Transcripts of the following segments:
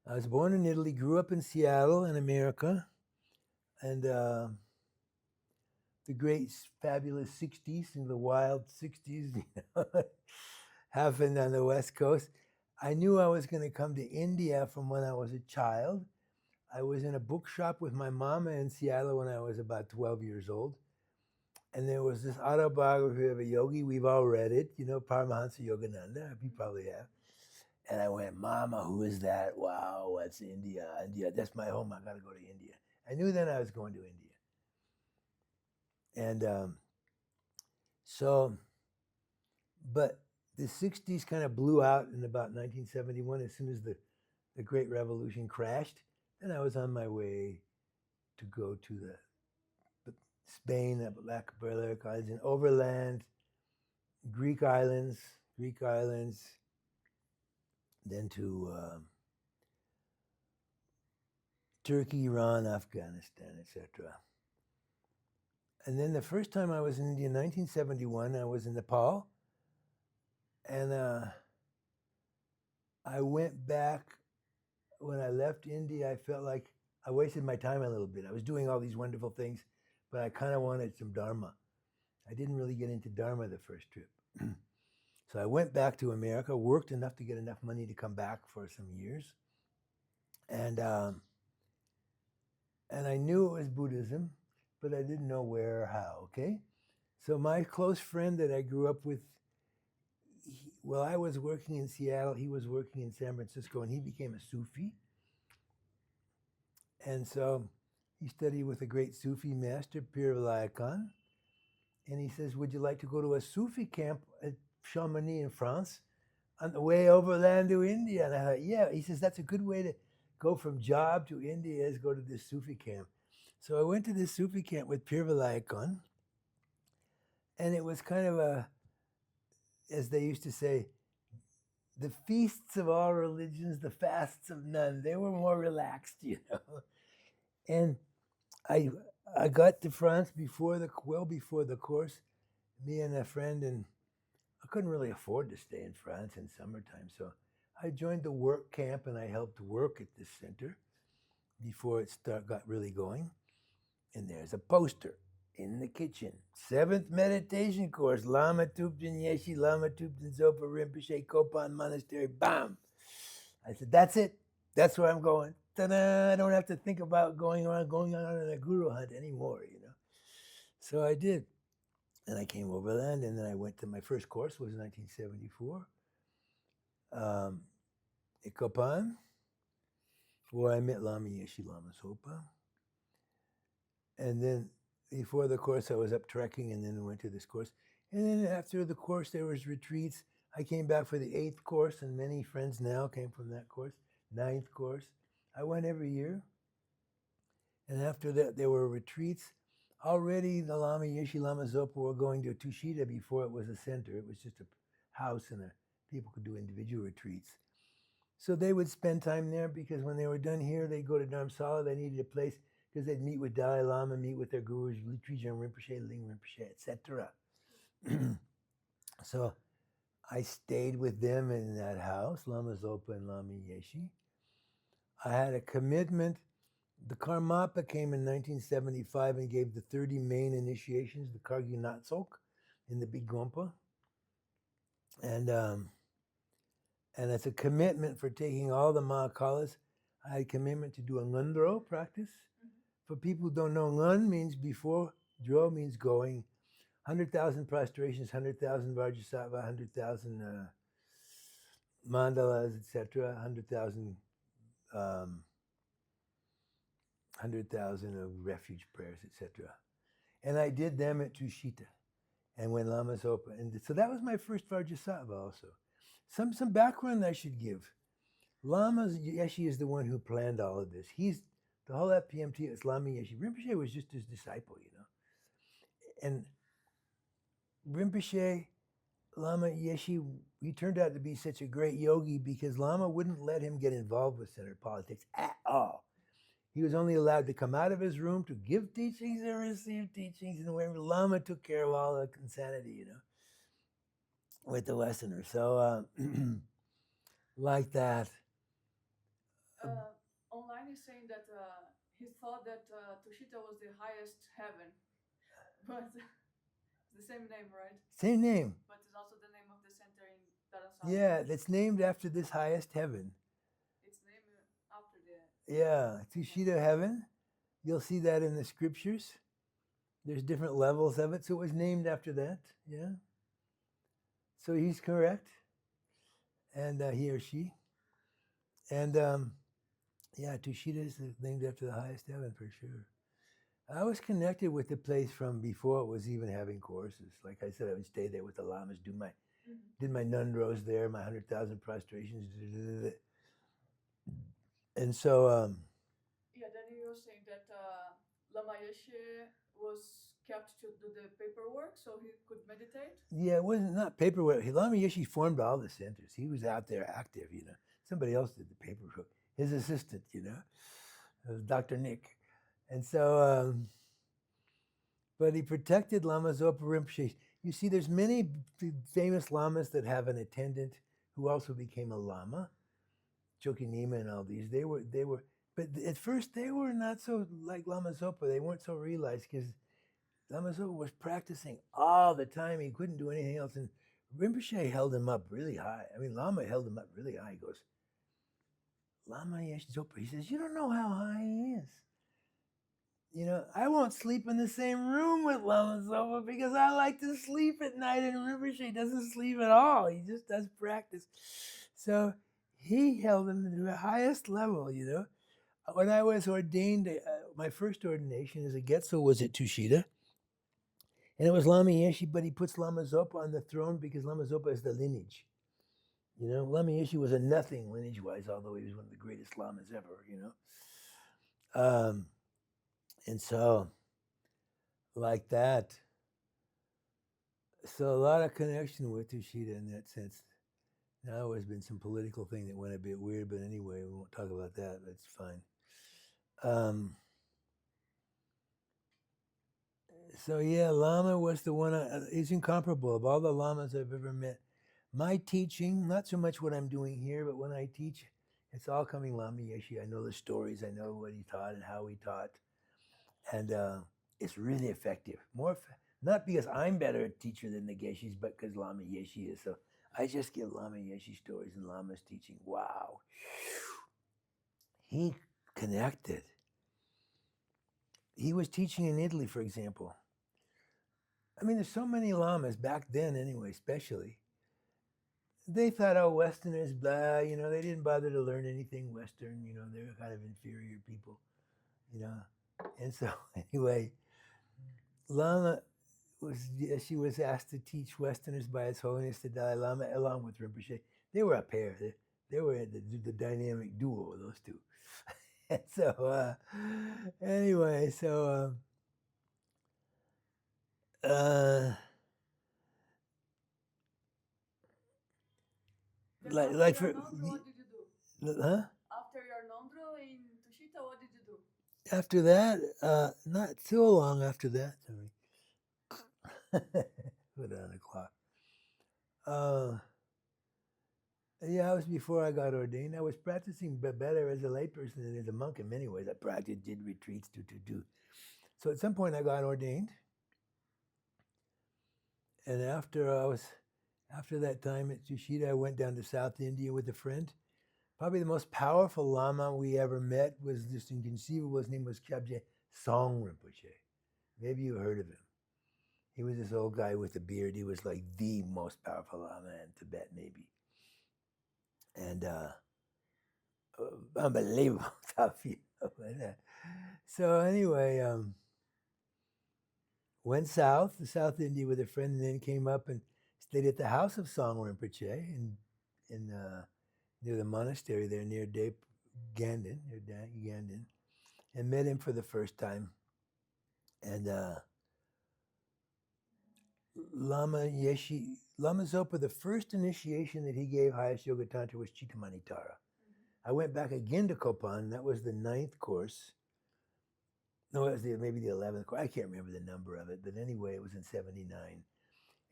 I was born in Italy, grew up in Seattle in America, and the great, fabulous 60s and the wild 60s happened on the West Coast. I knew I was going to come to India from when I was a child. I was in a bookshop with my mama in Seattle when I was about 12 years old. And there was this autobiography of a yogi. We've all read it, you know, Paramahansa Yogananda. You probably have. And I went, Mama, who is that? Wow, what's India? India, that's my home. I got to go to India. I knew then I was going to India. And but the 60s kind of blew out in about 1971 as soon as the Great Revolution crashed. And I was on my way to go to the Spain, the Black Balearic Islands, and overland, Greek islands, then to Turkey, Iran, Afghanistan, etc. And then the first time I was in India in 1971, I was in Nepal. And I went back. When I left India, I felt like I wasted my time a little bit. I was doing all these wonderful things, but I kind of wanted some Dharma. I didn't really get into Dharma the first trip. So I went back to America, worked enough to get enough money to come back for some years. And I knew it was Buddhism, but I didn't know where or how, okay? So my close friend that I grew up with, while I was working in Seattle, he was working in San Francisco, and he became a Sufi. And so he studied with a great Sufi master, Pir Vilayat Khan. And he says, would you like to go to a Sufi camp at Chamonix in France on the way overland to India? And I thought, yeah. He says, that's a good way to go from job to India is go to this Sufi camp. So I went to this Sufi camp with Pir Vilayat Khan. And it was kind of a, as they used to say, the feasts of all religions, the fasts of none. They were more relaxed, you know. And I got to France well before the course, me and a friend, and I couldn't really afford to stay in France in summertime. So I joined the work camp and I helped work at this center before it got really going. And there's a poster in the kitchen. 7th meditation course, Lama Thubten Yeshe, Lama Thubten Zopa, Rinpoche, Kopan Monastery, bam. I said, that's it. That's where I'm going. Ta-da! I don't have to think about going on a guru hunt anymore, you know. So I did. And I came overland, and then I went to my first course was 1974 at Kopan, where I met Lama Yeshe, Lama Zopa. And then before the course, I was up trekking, and then went to this course. And then after the course, there was retreats. I came back for the 8th course, and many friends now came from that course. 9th course. I went every year. And after that, there were retreats. Already the Lama Yeshe, Lama Zopa were going to Tushita before it was a center. It was just a house and people could do individual retreats. So they would spend time there because when they were done here, they'd go to Dharamsala. They needed a place because they'd meet with Dalai Lama, meet with their gurus, Trijang Rinpoche, Ling Rinpoche, etc. So I stayed with them in that house, Lama Zopa and Lama Yeshe. I had a commitment. The Karmapa came in 1975 and gave the 30 main initiations, the Kargi Natsok in the Big Gompa. And it's a commitment for taking all the Mahakalas. I had a commitment to do a Ngundro practice. For people who don't know, Ngun means before, Dro means going. 100,000 prostrations, 100,000 Vajrasattva, 100,000 mandalas, etc., 100,000 of refuge prayers, etc. And I did them at Tushita. And when Lama Zopa, and so that was my first Vajrasattva also. Some background I should give. Lama Yeshe is the one who planned all of this. He's the whole FPMT is Lama Yeshe. Rinpoche was just his disciple, you know. And Rinpoche, Lama Yeshe, he turned out to be such a great yogi because Lama wouldn't let him get involved with center politics at all. He was only allowed to come out of his room to give teachings and receive teachings, and wherever Lama took care of all the insanity, you know, with the Westerners. So like that. Brian is saying that he thought that Tushita was the highest heaven, but it's the same name, right? Same name. But it's also the name of the center in Dharamsala. Yeah, that's named after this highest heaven. It's named after the. Yeah, Tushita heaven. You'll see that in the scriptures. There's different levels of it, so it was named after that. Yeah. So he's correct, and he or she, and yeah, Tushita is named after the highest heaven for sure. I was connected with the place from before it was even having courses. Like I said, I would stay there with the lamas, did my nundros there, my 100,000 prostrations, and so. Yeah, then you were saying that Lama Yeshe was kept to do the paperwork so he could meditate. Yeah, it wasn't not paperwork. Lama Yeshe formed all the centers. He was out there active, Somebody else did the paperwork. His assistant, it was Dr. Nick. And so, but he protected Lama Zopa Rinpoche. You see, there's many famous lamas that have an attendant who also became a lama. Chokinima and all these. They were, but at first they were not so like Lama Zopa. They weren't so realized because Lama Zopa was practicing all the time. He couldn't do anything else. And Rinpoche held him up really high. I mean, Lama held him up really high. He goes, Lama Yeshe Zopa. He says, you don't know how high he is. I won't sleep in the same room with Lama Zopa because I like to sleep at night, and Rinpoche doesn't sleep at all. He just does practice. So he held him to the highest level, When I was ordained, my first ordination as a Getzel was at Tushita. And it was Lama Yeshe, but he puts Lama Zopa on the throne because Lama Zopa is the lineage. Lama Yeshe was a nothing lineage-wise, although he was one of the greatest lamas ever, And so, like that. So a lot of connection with Tushita in that sense. Now there's been some political thing that went a bit weird, but anyway, we won't talk about that. That's fine. So yeah, Lama was the one. He's incomparable of all the lamas I've ever met. My teaching, not so much what I'm doing here, but when I teach, it's all coming Lama Yeshe. I know the stories. I know what he taught and how he taught, and it's really effective. Not because I'm better a teacher than the Geshes, but because Lama Yeshe is. So I just give Lama Yeshe stories and Lama's teaching. Wow, he connected. He was teaching in Italy, for example. I mean, there's so many lamas back then, anyway, especially. They thought, oh, Westerners, blah, they didn't bother to learn anything Western, they were kind of inferior people, And so, anyway, Lama she was asked to teach Westerners by His Holiness the Dalai Lama, along with Rinpoche. They were a pair. They were the dynamic duo of those two. And so, anyway, so, like for what did you do? Huh? After your nondro in Tushita, what did you do? After that, not so long after that. Sorry. Put on a clock. Yeah, it was before I got ordained. I was practicing better as a layperson than as a monk in many ways. I practiced, did retreats, do. So at some point I got ordained. And after that time at Tushita, I went down to South India with a friend. Probably the most powerful Lama we ever met was just inconceivable. His name was Kyabje Song Rinpoche. Maybe you heard of him. He was this old guy with a beard. He was like the most powerful Lama in Tibet, maybe. And unbelievable stuff, So anyway, went south to South India with a friend, and then came up and stayed at the house of Song Rinpoche in near the monastery there near Ganden, and met him for the first time. And Lama Zopa, the first initiation that he gave highest yoga tantra was Chitamanitara. I went back again to Kopan. That was the 9th course. No, it was maybe the 11th course. I can't remember the number of it, but anyway, it was in 79.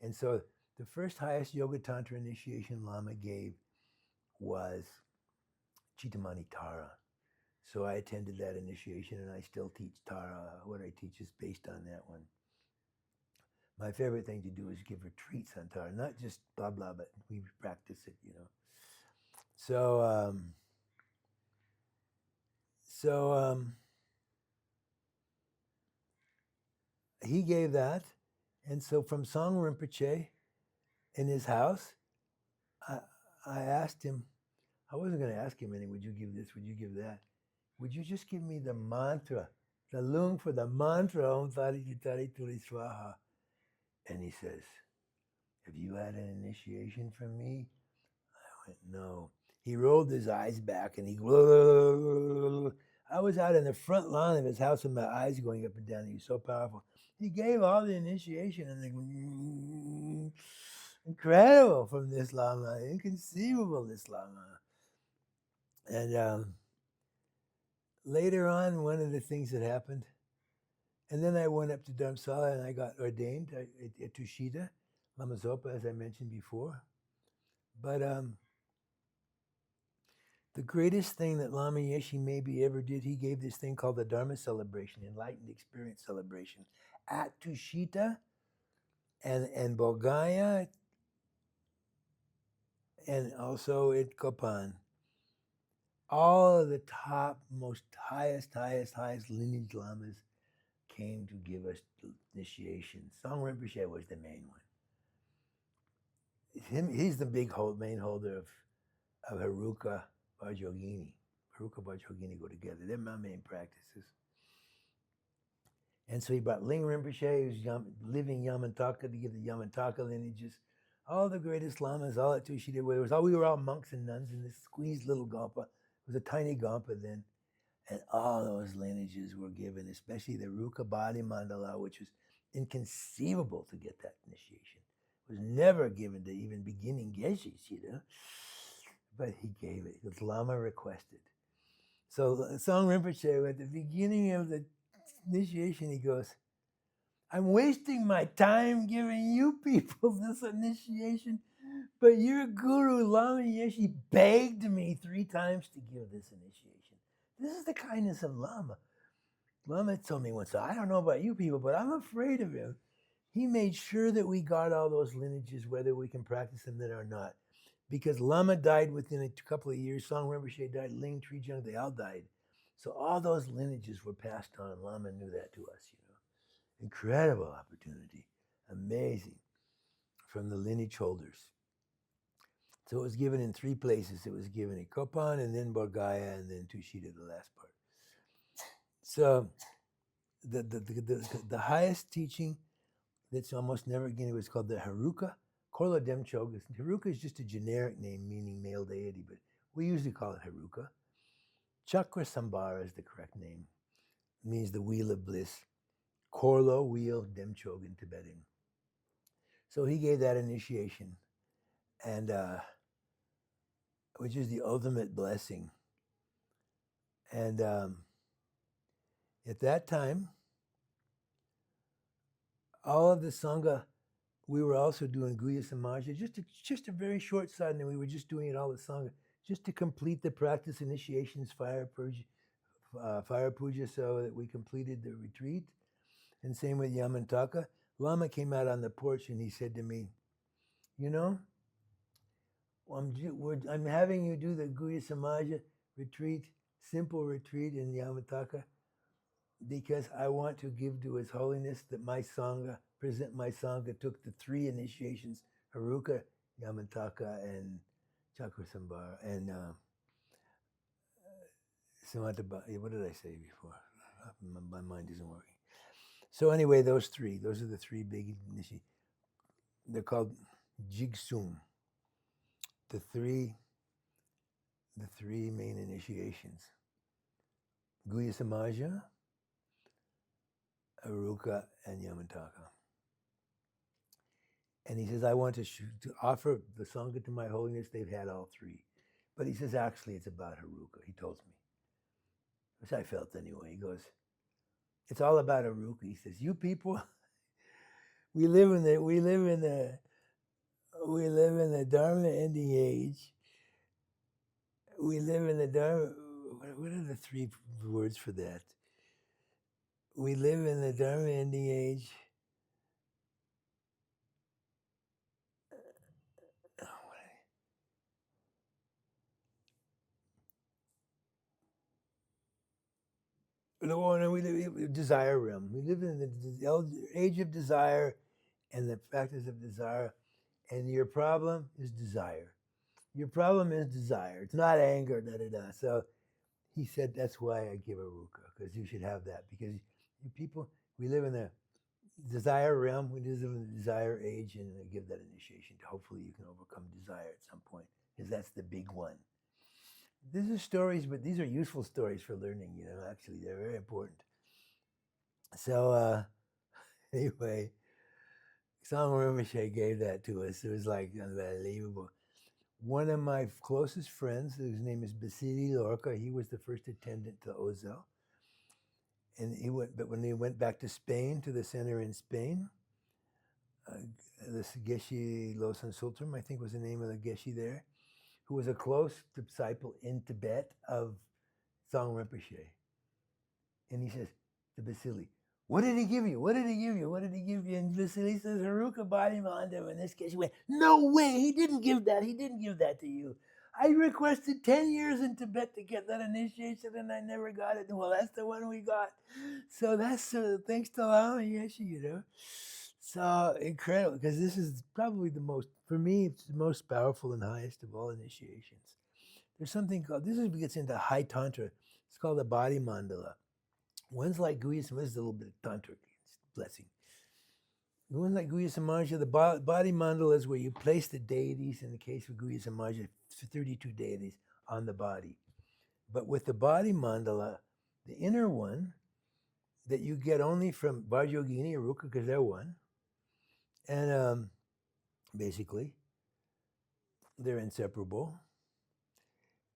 And so the first highest yoga tantra initiation Lama gave was Chitamanitara. So I attended that initiation, and I still teach Tara. What I teach is based on that one. My favorite thing to do is give retreats on Tara, not just blah blah, but we practice it, you know. So he gave that, and so from Song Rinpoche in his house, I asked him. I wasn't going to ask him any. Would you give this? Would you give that? Would you just give me the mantra, the lung for the mantra Om Tari Tari Turi Swaha? And he says, "Have you had an initiation from me?" I went, "No." He rolled his eyes back and he. I was out in the front lawn of his house with my eyes going up and down. He was so powerful. He gave all the initiation and they incredible from this Lama, inconceivable this Lama. And later on, one of the things that happened, and then I went up to Dharamsala and I got ordained at Tushita, Lama Zopa, as I mentioned before. But the greatest thing that Lama Yeshe maybe ever did, he gave this thing called the Dharma celebration, Enlightened Experience Celebration, at Tushita and Bodhgaya, and also at Kopan. All of the top, most highest lineage lamas came to give us initiation. Song Rinpoche was the main one. He's the main holder of Haruka Vajrayogini. Haruka Vajrayogini go together. They're my main practices. And so he brought Ling Rinpoche, who's living Yamantaka, to give the Yamantaka lineages. All the greatest lamas, all at Tushita, where we were all monks and nuns in this squeezed little Gompa. It was a tiny Gompa then. And all those lineages were given, especially the Ruka Body Mandala, which was inconceivable to get that initiation. It was never given to even beginning Geshes, you know. But he gave it because Lama requested. So Song Rinpoche, at the beginning of the initiation, he goes, "I'm wasting my time giving you people this initiation, but your guru, Lama Yeshe, begged me 3 times to give this initiation." This is the kindness of Lama. Lama told me once, "I don't know about you people, but I'm afraid of him." He made sure that we got all those lineages, whether we can practice them or not. Because Lama died within a couple of years, Song Rinpoche died, Ling Trijung, they all died. So all those lineages were passed on. Lama knew that to us, you know. Incredible opportunity. Amazing. From the lineage holders. So it was given in 3 places. It was given in Kopan and then Bodhgaya and then Tushita, the last part. So the highest teaching that's almost never again was called the Haruka Korla Demchog. Haruka is just a generic name meaning male deity, but we usually call it Haruka. Chakra Sambhara is the correct name. It means the wheel of bliss. Korlo, wheel, Demchog in Tibetan. So he gave that initiation, and which is the ultimate blessing. And at that time, all of the Sangha, we were also doing Guhya Samaja, just a very short sadhana. We were just doing it all the Sangha, just to complete the practice initiations, fire puja, so that we completed the retreat. And same with Yamantaka. Lama came out on the porch and he said to me, "You know, I'm having you do the Guhya Samaja retreat, simple retreat in Yamantaka, because I want to give to His Holiness that my Sangha, took the 3 initiations, Haruka, Yamantaka, and Chakrasambhara, and Samattabha. What did I say before? My mind isn't working. So anyway, those are the 3 big initiations. They're called Jigsum. The three main initiations: Guhya Samaja, Haruka, and Yamantaka. And he says, "I want to offer the Sangha to my Holiness." They've had all 3. But he says, actually, it's about Haruka, he told me. Which I felt anyway. He goes, "It's all about Haruka." He says, "You people, we live in the Dharma ending age. We live in the Dharma, what are the three words for that? We live in the Dharma ending age. No, we live in desire realm. We live in the age of desire and the practice of desire. And your problem is desire. Your problem is desire. It's not anger, da-da-da. So he said, that's why I give a ruka, because you should have that. Because you people, we live in the desire realm. We live in the desire age, and I give that initiation. Hopefully you can overcome desire at some point, because that's the big one. These are stories, but these are useful stories for learning, actually. They're very important. So anyway, Song Rinpoche gave that to us. It was like unbelievable. One of my closest friends, whose name is Basili Lorca, he was the first attendant to Ozel. And but when he went back to Spain, to the center in Spain, the Geshe Losang Sultram, I think was the name of the Geshe there, who was a close disciple in Tibet of Song Rinpoche. And he says to Basili, what did he give you? What did he give you? What did he give you? And Vasily says, Haruka Body Manda. And this case, went, no way, he didn't give that. He didn't give that to you. I requested 10 years in Tibet to get that initiation, and I never got it. Well, that's the one we got. So that's thanks to Lama Yeshe, So incredible, because this is probably the most, for me, it's the most powerful and highest of all initiations. There's something called, this gets into high tantra. It's called the body mandala. One's like Guhya Samaja, this is a little bit of tantric blessing. One's like Guhya Samaja, the body mandala is where you place the deities, in the case of Guhya Samaja, 32 deities on the body. But with the body mandala, the inner one that you get only from Vajrayogini or Ruka, because they're one, and basically, they're inseparable.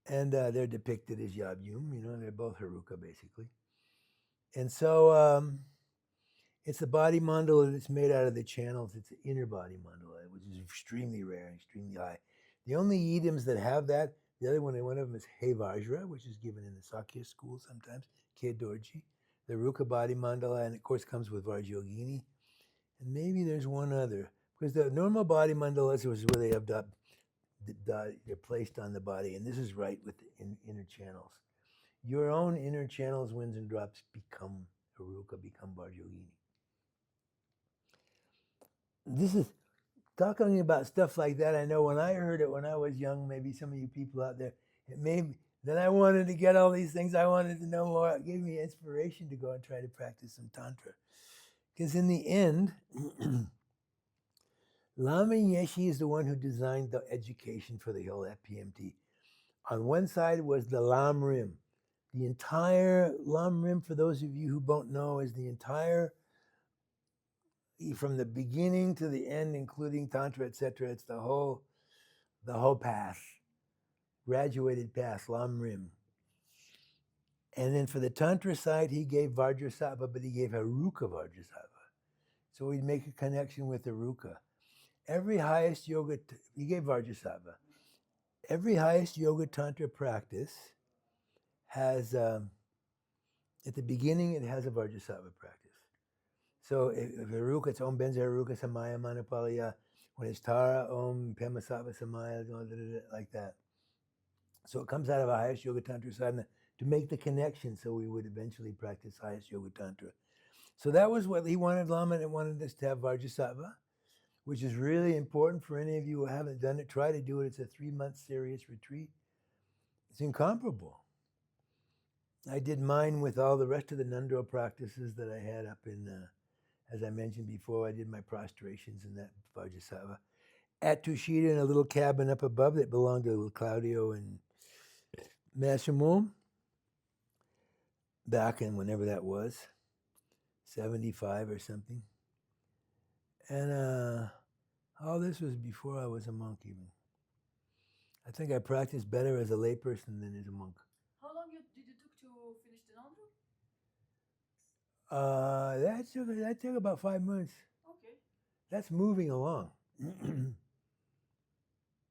And they're depicted as Yabyum, they're both Haruka, basically. And so it's the body mandala that's made out of the channels. It's the inner body mandala, which is extremely rare and extremely high. The only yidams that have that, the other one of them is He Vajra, which is given in the Sakya school sometimes, Ke Dorji, the Ruka body mandala, and of course comes with Vajrayogini. And maybe there's one other, because the normal body mandalas was where they have they're placed on the body, and this is right with the inner channels. Your own inner channels, winds and drops become Haruka, become Vajrayogini. This is talking about stuff like that. I know when I heard it when I was young, maybe some of you people out there, it made me, then I wanted to get all these things. I wanted to know more. It gave me inspiration to go and try to practice some Tantra. Because in the end, Lama Yeshe is the one who designed the education for the whole FPMT. On one side was the Lam Rim. The entire Lam Rim, for those of you who don't know, is the entire, from the beginning to the end, including Tantra, etc. It's the whole path, graduated path, Lam Rim. And then for the Tantra side, he gave Vajrasattva, but he gave Haruka Vajrasattva. So we'd make a connection with Haruka. Every highest yoga, he gave Vajrasattva. Every highest yoga Tantra practice has, at the beginning, it has a Vajrasattva practice. So if Haruka, it's Om Benza Haruka Samaya Manipalaya. When it's Tara, Om Pemasattva Samaya, like that. So it comes out of a highest yoga Tantra sadhana to make the connection, so we would eventually practice highest yoga Tantra. So that was what he wanted, Lama, and wanted us to have Vajrasattva, which is really important for any of you who haven't done it. Try to do it. It's a 3-month serious retreat. It's incomparable. I did mine with all the rest of the Nandro practices that I had up in, as I mentioned before, I did my prostrations in that Vajrasattva. At Tushita, in a little cabin up above that belonged to Claudio and Massimo, back in whenever that was, 75 or something. And all this was before I was a monk even. I think I practiced better as a layperson than as a monk. How long did it took to finish the Nandro? That took about 5 months. Okay. That's moving along.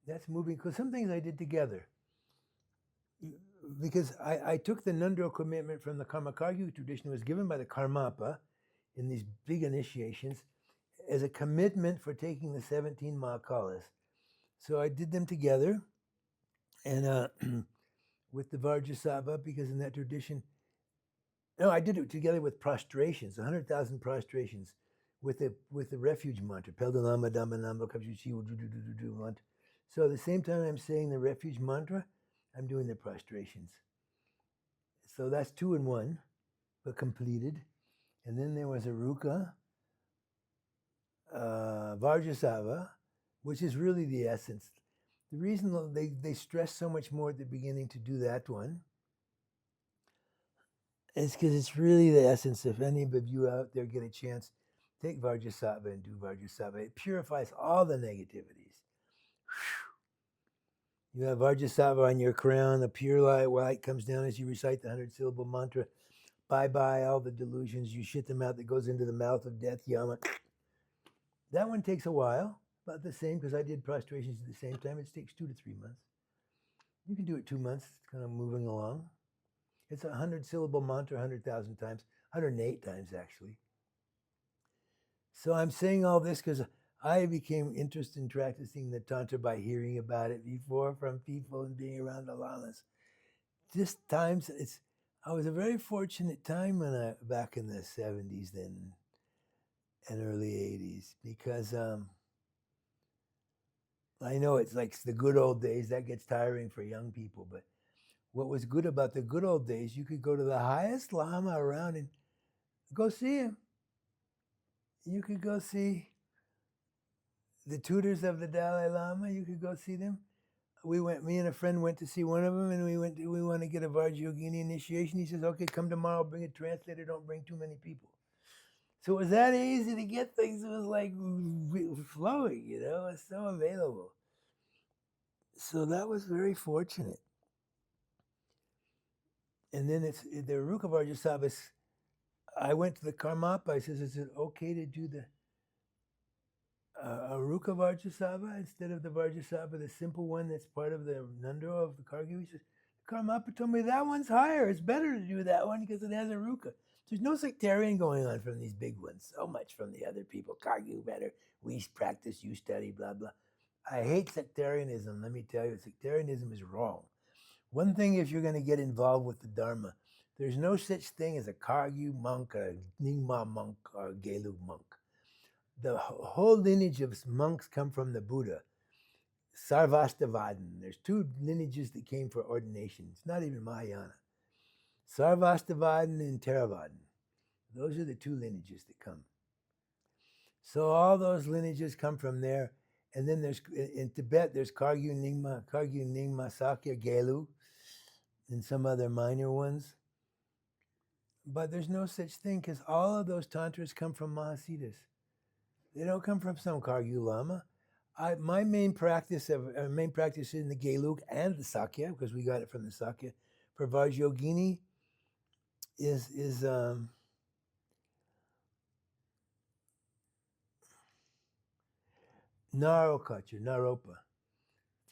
That's moving, because some things I did together. because I took the Nundro commitment from the Karmakargyu tradition. It was given by the Karmapa in these big initiations as a commitment for taking the 17 Mahakalas. So I did them together, and with the Vajrasattva, because in that tradition, no, I did it together with prostrations, 100,000 prostrations, with the refuge mantra, Peldalama Dhammanamba Kapshuchi mantra. So at the same time I'm saying the refuge mantra, I'm doing the prostrations. So that's 2 in 1, but completed. And then there was a Ruka, Vajrasattva, which is really the essence. The reason they stress so much more at the beginning to do that one is because it's really the essence. If any of you out there get a chance, take Vajrasattva and do Vajrasattva. It purifies all the negativities. You have Vajrasattva on your crown, a pure light comes down as you recite the 100-syllable mantra. Bye-bye, all the delusions. You shit them out. That goes into the mouth of death, Yama. That one takes a while, about the same, because I did prostrations at the same time. It takes 2 to 3 months. You can do it 2 months, it's kind of moving along. It's a 100-syllable mantra 100,000 times, 108 times actually. So I'm saying all this because I became interested in practicing the Tantra by hearing about it before from people and being around the Lamas. This times, I was a very fortunate time when back in the 70s then and early 80s, because I know it's like the good old days, that gets tiring for young people, but what was good about the good old days, you could go to the highest Lama around and go see him. You could go see the tutors of the Dalai Lama. You could go see them. Me and a friend went to see one of them, and we want to get a Vajrayogini initiation. He says, okay, come tomorrow, bring a translator, don't bring too many people. So it was that easy to get things. It was like flowing, it was so available. So that was very fortunate. And then the Ruka Vajrasattva. I went to the Karmapa. I says, is it okay to do the Ruka Vajrasattva instead of the Vajrasattva, the simple one that's part of the Nundro of the Kargyu? He says, Karmapa told me that one's higher. It's better to do that one because it has a Ruka. There's no sectarian going on from these big ones. So much from the other people. Kargyu better. We practice, you study, blah, blah. I hate sectarianism. Let me tell you, sectarianism is wrong. One thing, if you're going to get involved with the Dharma, there's no such thing as a Kargyu monk, or a Nyingma monk, or a Gelu monk. The whole lineage of monks come from the Buddha. Sarvastivadin. There's 2 lineages that came for ordination. It's not even Mahayana. Sarvastivadin and Theravadin. Those are the 2 lineages that come. So all those lineages come from there. And then there's, in Tibet, there's Kargyu Nyingma Sakya Gelu, and some other minor ones. But there's no such thing, because all of those tantras come from Mahasiddhas. They don't come from some Kargyu Lama. My main practice is in the Gelug and the Sakya, because we got it from the Sakya. For Vajrayogini is Naropa.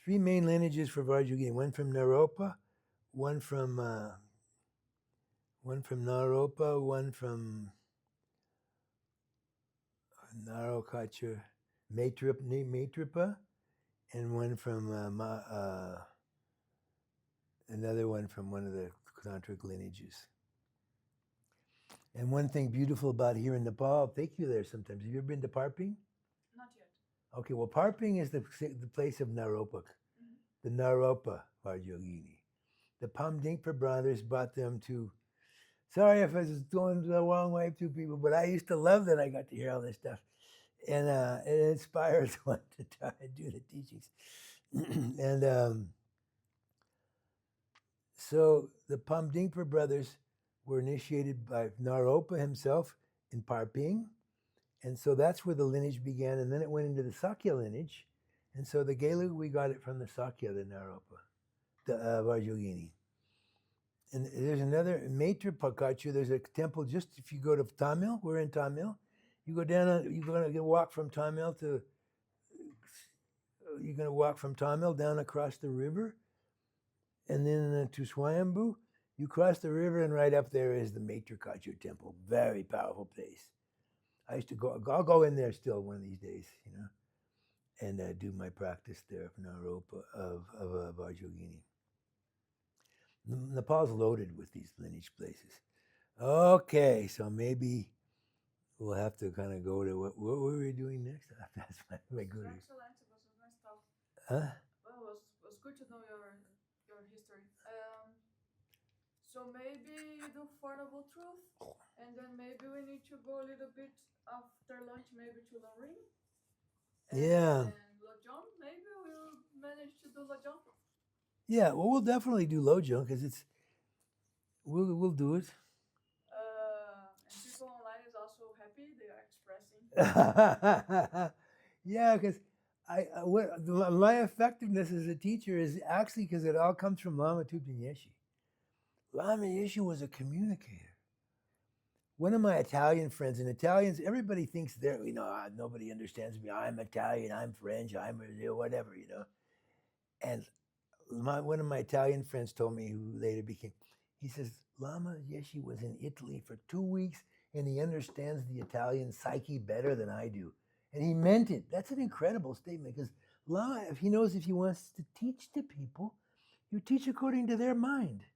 3 main lineages for Vajrayogini. One from Naropa, one from Naropa, one from Narokacha Maitripa, and one from another one from one of the tantric lineages. And one thing beautiful about here in Nepal, I'll take you there sometimes. Have you ever been to Parping? Not yet. Okay, well, Parping is the place of Naropa, the Naropa Vajrayogini. The Pamdingpa brothers brought them to. Sorry if I was going the wrong way to people, but I used to love that I got to hear all this stuff. And it inspires one to try and do the teachings. And so the Pamdingpa brothers were initiated by Naropa himself in Parping. And so that's where the lineage began. And then it went into the Sakya lineage. And so the Gelu, we got it from the Sakya, the Naropa, the Vajrayogini. And there's another, Maitrapakachu, there's a temple just if you go to Tamil, we're in Tamil. You go down, you're going to walk from Tamil down across the river. and then to Swayambhu. You cross the river, and right up there is the Maitri Temple. Very powerful place. I used to go. I'll go in there still one of these days, and do my practice there of Naropa of Vajrayogini. Nepal's loaded with these lineage places. Okay, so maybe we'll have to kind of go to what were we doing next? That's my guru. Excellent. It was a nice talk. Huh? Well, it was good to know your history. So maybe you do Four Noble Truth, and then maybe we need to go a little bit after lunch, maybe to Lorraine. Yeah. And Lojong, maybe we'll manage to do Lojong. Yeah, well, we'll definitely do Lojong because we'll do it. And people online is also happy. They are expressing. Yeah, because my effectiveness as a teacher is actually because it all comes from Lama Thubten Yeshe. Lama Yeshe was a communicator. One of my Italian friends, and Italians, everybody thinks they're, nobody understands me. I'm Italian, I'm French, I'm whatever, And one of my Italian friends told me, who later became, he says, Lama Yeshe was in Italy for 2 weeks and he understands the Italian psyche better than I do. And he meant it. That's an incredible statement because Lama, if he wants to teach to people, you teach according to their mind.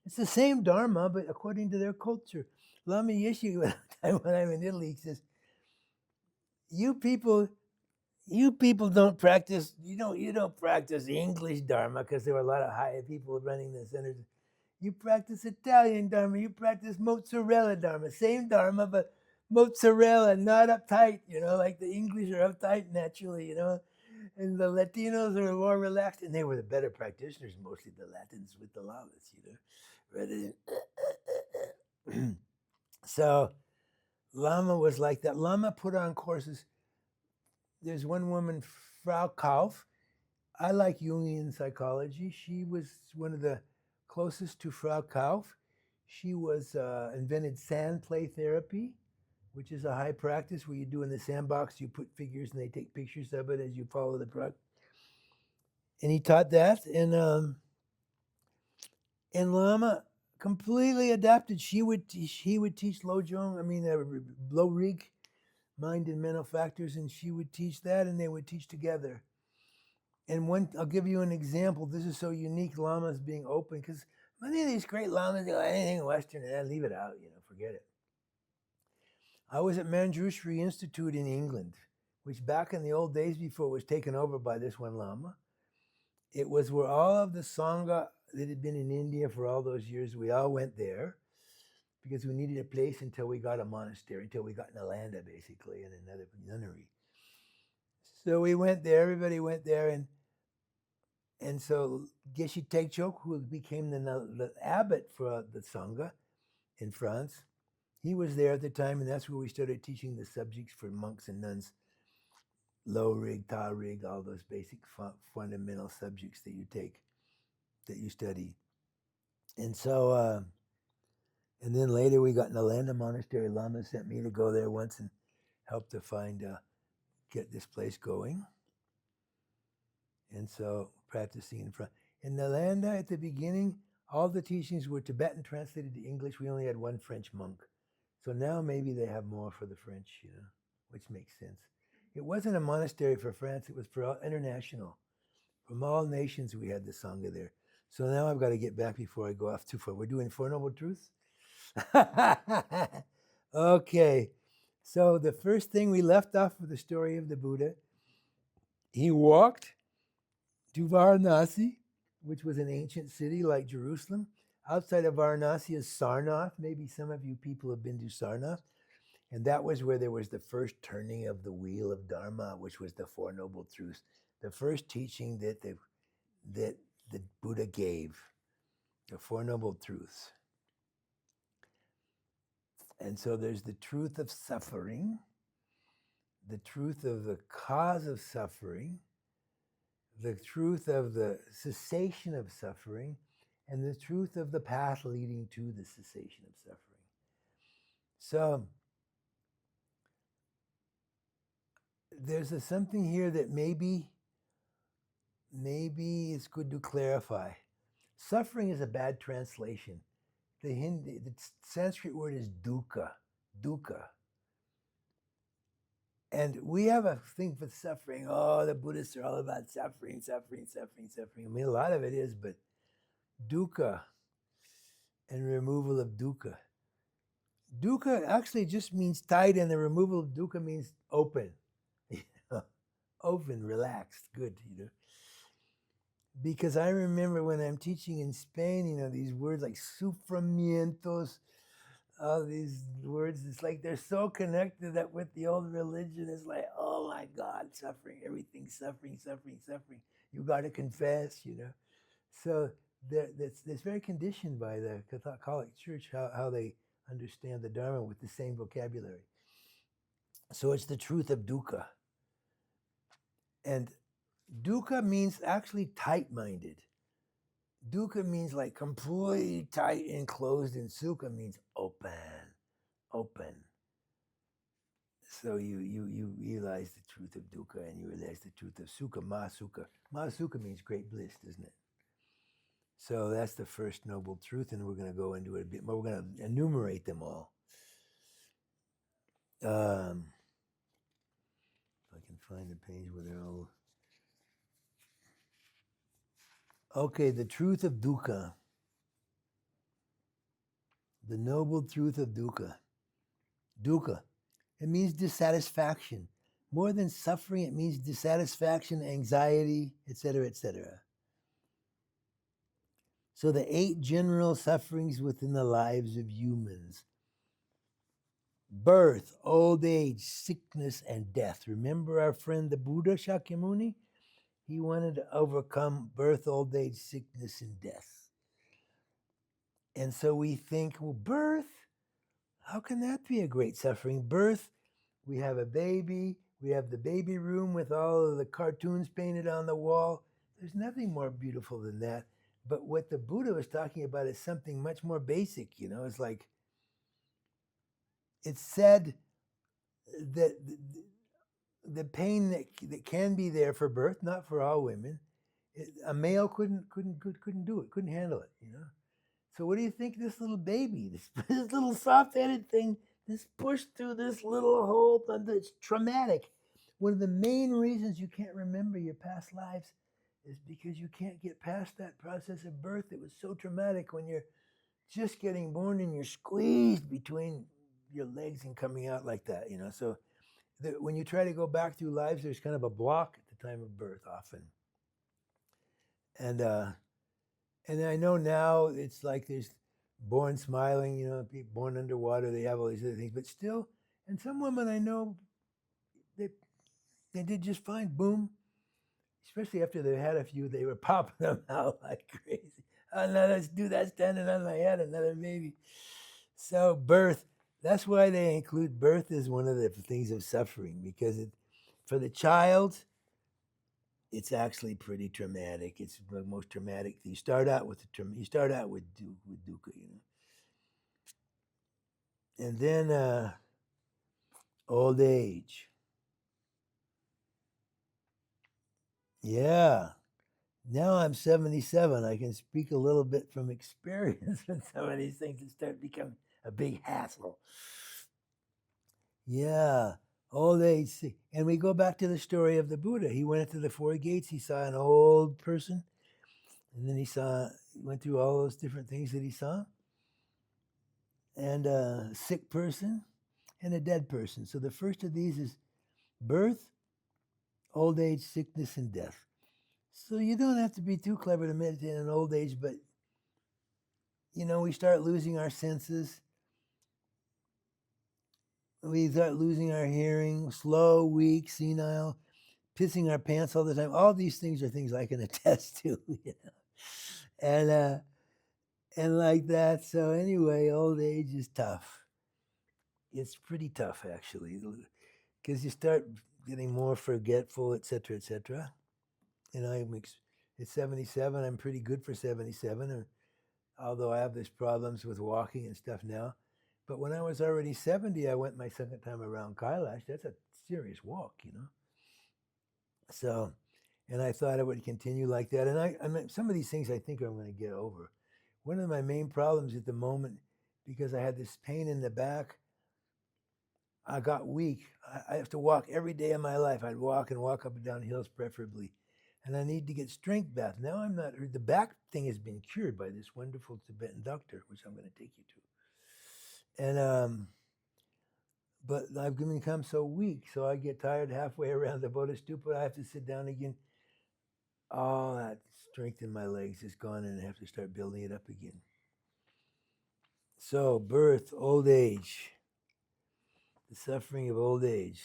It's the same Dharma, but according to their culture. Lama Yeshe, when I'm in Italy, he says, you people don't practice, you don't practice English Dharma because there were a lot of high people running the centers. You practice Italian Dharma, you practice mozzarella Dharma, same Dharma, but mozzarella, not uptight, like the English are uptight naturally, and the Latinos are more relaxed, and they were the better practitioners, mostly the Latins with the Lamas, rather than so Lama was like that. Lama put on courses. There's one woman, Frau Kauf. I like Jungian psychology. She was one of the closest to Frau Kauf. She invented sand play therapy, which is a high practice where you do in the sandbox, you put figures and they take pictures of it as you follow the practice. And he taught that, and Lama completely adapted. He would teach Lojong, low rig, mind and mental factors, and she would teach that, and they would teach together. And I'll give you an example. This is so unique, Lamas being open, because many of these great Lamas go, anything Western, leave it out, forget it. I was at Manjushri Institute in England, which back in the old days before it was taken over by this one Lama, it was where all of the Sangha that had been in India for all those years, we all went there because we needed a place until we got a monastery, until we got Nalanda, basically, and another nunnery. So we went there, everybody went there, and so Geshe Tekchok, who became the abbot for the Sangha in France, he was there at the time, and that's where we started teaching the subjects for monks and nuns, low rig, ta rig, all those basic fundamental subjects that you take, that you study. And so, and then later we got Nalanda Monastery. Lama sent me to go there once and help to get this place going. And so practicing in front. In Nalanda at the beginning, all the teachings were Tibetan translated to English. We only had one French monk. So now maybe they have more for the French, which makes sense. It wasn't a monastery for France. It was for all international. From all nations, we had the Sangha there. So now I've got to get back before I go off too far. We're doing Four Noble Truths? Okay. So the first thing we left off with the story of the Buddha. He walked to Varanasi, which was an ancient city like Jerusalem. Outside of Varanasi is Sarnath. Maybe some of you people have been to Sarnath. And that was where there was the first turning of the wheel of Dharma, which was the Four Noble Truths. The first teaching that the Buddha gave, the Four Noble Truths. And so there's the truth of suffering, the truth of the cause of suffering, the truth of the cessation of suffering, and the truth of the path leading to the cessation of suffering. So there's something here that maybe it's good to clarify. Suffering is a bad translation. The Sanskrit word is dukkha, dukkha. And we have a thing for suffering. Oh, the Buddhists are all about suffering, suffering, suffering, suffering. I mean, a lot of it is, but dukkha and removal of dukkha. Dukkha actually just means tight, and the removal of dukkha means open. Open, relaxed, good, Because I remember when I'm teaching in Spain, these words like sufrimientos, all these words, it's like they're so connected that with the old religion, it's like, oh my God, suffering, everything's suffering, suffering, suffering. You got to confess, So that's very conditioned by the Catholic Church, how they understand the Dharma with the same vocabulary. So it's the truth of dukkha. And dukkha means actually tight-minded. Dukkha means like completely tight and closed, and sukha means open. So you realize the truth of dukkha, and you realize the truth of sukha, mahasukha. Mahasukha means great bliss, doesn't it? So that's the first noble truth, and we're going to go into it a bit more. We're going to enumerate them all. If I can find the page where they're all... Okay, the truth of dukkha. The noble truth of dukkha. Dukkha. It means dissatisfaction. More than suffering, it means dissatisfaction, anxiety, etc., etc. So the 8 general sufferings within the lives of humans: birth, old age, sickness, and death. Remember our friend the Buddha Shakyamuni? He wanted to overcome birth, old age, sickness, and death. And so we think, well, birth, how can that be a great suffering? Birth, we have a baby, we have the baby room with all of the cartoons painted on the wall. There's nothing more beautiful than that. But what the Buddha was talking about is something much more basic, It's like, it's said that the pain that can be there for birth, not for all women, a male couldn't do it, couldn't handle it, So what do you think this little baby, this little soft-headed thing, this pushed through this little hole, it's traumatic. One of the main reasons you can't remember your past lives is because you can't get past that process of birth. It was so traumatic when you're just getting born and you're squeezed between your legs and coming out like that, So when you try to go back through lives, there's kind of a block at the time of birth often. And I know now it's like there's born smiling, people born underwater, they have all these other things, but still, and some women I know, they did just fine, boom. Especially after they had a few, they were popping them out like crazy. Oh, no, let's do that standing on my head, another baby. So birth, that's why they include birth as one of the things of suffering, because for the child, it's actually pretty traumatic. It's the most traumatic. You start out with dukkha, and then old age. Yeah. Now I'm 77. I can speak a little bit from experience when some of these things start becoming a big hassle. Yeah, old age. And we go back to the story of the Buddha. He went into the 4 gates. He saw an old person. And then he went through all those different things that he saw. And a sick person and a dead person. So the first of these is birth, old age, sickness, and death. So you don't have to be too clever to meditate in old age, but we start losing our senses. We start losing our hearing, slow, weak, senile, pissing our pants all the time. All these things are things I can attest to, and like that. So anyway, old age is tough. It's pretty tough, actually, because you start getting more forgetful, etc., etc. It's 77. I'm pretty good for 77, although I have these problems with walking and stuff now. But when I was already 70, I went my second time around Kailash. That's a serious walk, So And I thought it would continue like that. And I mean, some of these things I think I'm going to get over. One of my main problems at the moment, because I had this pain in the back, I got weak. I have to walk every day of my life. I'd walk and walk up and down hills preferably. And I need to get strength back. Now I'm not, the back thing has been cured by this wonderful Tibetan doctor, which I'm going to take you to. And, but I've become so weak, so I get tired halfway around the Buddhist stupa. I have to sit down again. All that strength in my legs is gone, and I have to start building it up again. So, birth, old age, the suffering of old age.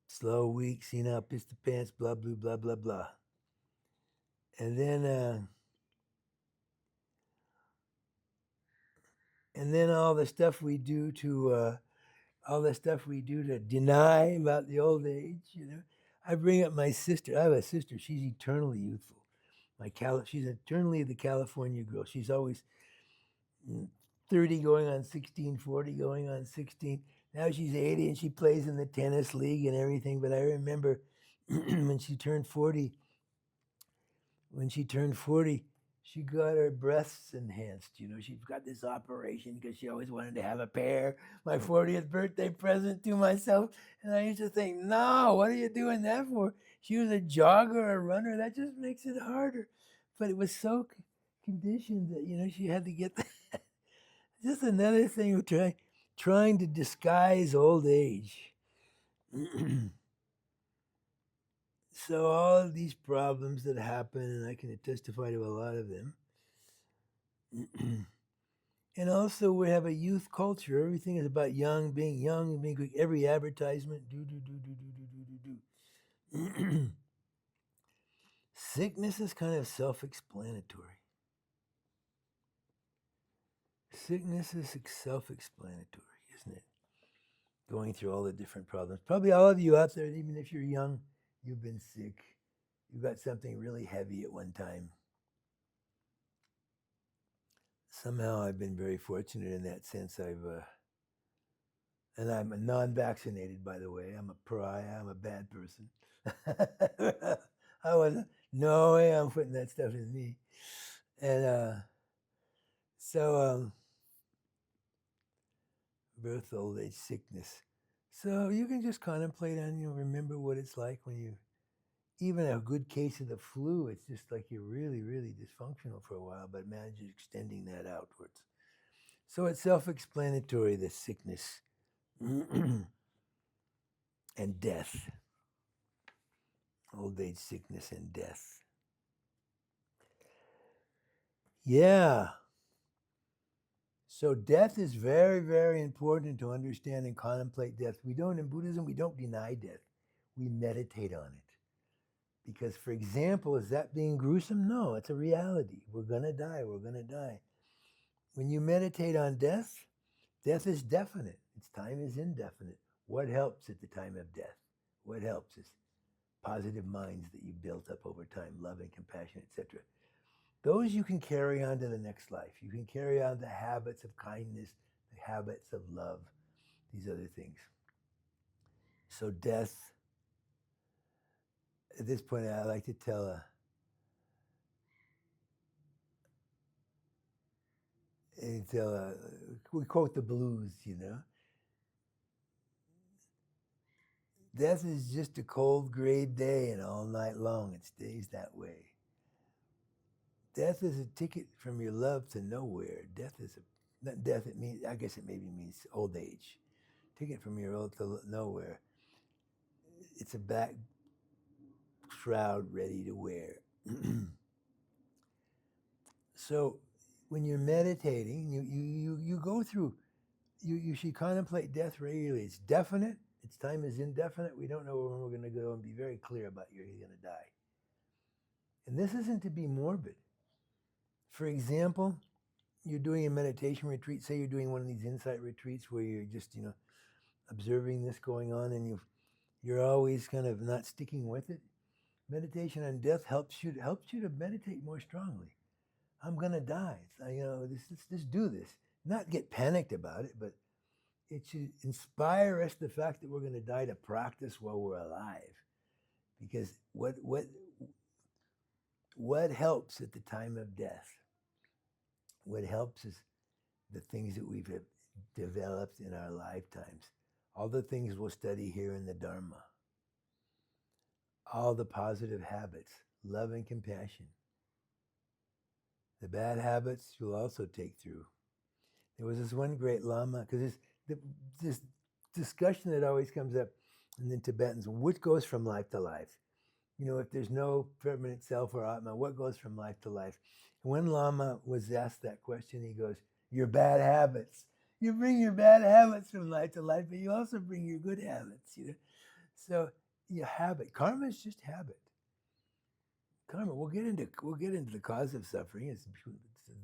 Slow, weak, senile, piss the pants, blah, blah, blah, blah, blah. And then all the stuff we do to deny about the old age, you know. I bring up my sister. I have a sister. She's eternally youthful. She's eternally the California girl. She's always 30 going on 16, 40 going on 16. Now she's 80 and she plays in the tennis league and everything. But I remember when she turned 40, she got her breasts enhanced. You know, she got this operation because she always wanted to have a pair. My 40th birthday present to myself. And I used to think, no, what are you doing that for? She was a jogger or a runner. That just makes it harder. But it was so conditioned that, you know, she had to get that. Just another thing of trying to disguise old age. So all of these problems that happen, and I can testify to a lot of them. And also we have a youth culture. Everything is about being young, and being quick. Every advertisement, do. Sickness is kind of self-explanatory. Sickness is self-explanatory, isn't it? Going through all the different problems. Probably all of you out there, even if you're young, you've been sick. You got something really heavy at one time. Somehow I've been very fortunate in that sense. And I'm a non-vaccinated, by the way. I'm a pariah. I'm a bad person. No way I'm putting that stuff in me. And birth, old age, sickness. So you can just contemplate on, remember what it's like when you, even a good case of the flu, it's just like you're really, really dysfunctional for a while, but manage extending that outwards. So it's self-explanatory, the sickness and death. Old age, sickness, and death. Yeah. So death is very, very important to understand and contemplate death. In Buddhism, we don't deny death. We meditate on it. Because, for example, is that being gruesome? No, it's a reality. We're going to die. We're going to die. When you meditate on death, death is definite. Its time is indefinite. What helps at the time of death? What helps is positive minds that you built up over time, love and compassion, etc. Those you can carry on to the next life. You can carry on the habits of kindness, the habits of love, these other things. So death, at this point, I like to tell we quote the blues, Death is just a cold gray day, and all night long it stays that way. Death is a ticket from your love to nowhere. Not death, I guess it maybe means old age. Ticket from your old to nowhere. It's a back shroud ready to wear. So when you're meditating, you go through, you should contemplate death regularly. It's definite. Its time is indefinite. We don't know when we're going to go, and be very clear about you're going to die. And this isn't to be morbid. For example, you're doing a meditation retreat. Say you're doing one of these insight retreats where you're just, observing this going on, and you're always kind of not sticking with it. Meditation on death helps you to meditate more strongly. I'm going to die. Let's just do this. Not get panicked about it, but it should inspire us the fact that we're going to die, to practice while we're alive. Because what helps at the time of death? What helps is the things that we've developed in our lifetimes. All the things we'll study here in the Dharma. All the positive habits, love and compassion. The bad habits you'll also take through. There was this one great Lama, because this discussion that always comes up in the Tibetans, which goes from life to life? You know, if there's no permanent self or Atma, what goes from life to life? And when Lama was asked that question, he goes, your bad habits. You bring your bad habits from life to life, but you also bring your good habits. You know? So your habit, karma is just habit. Karma, we'll get into the cause of suffering. It's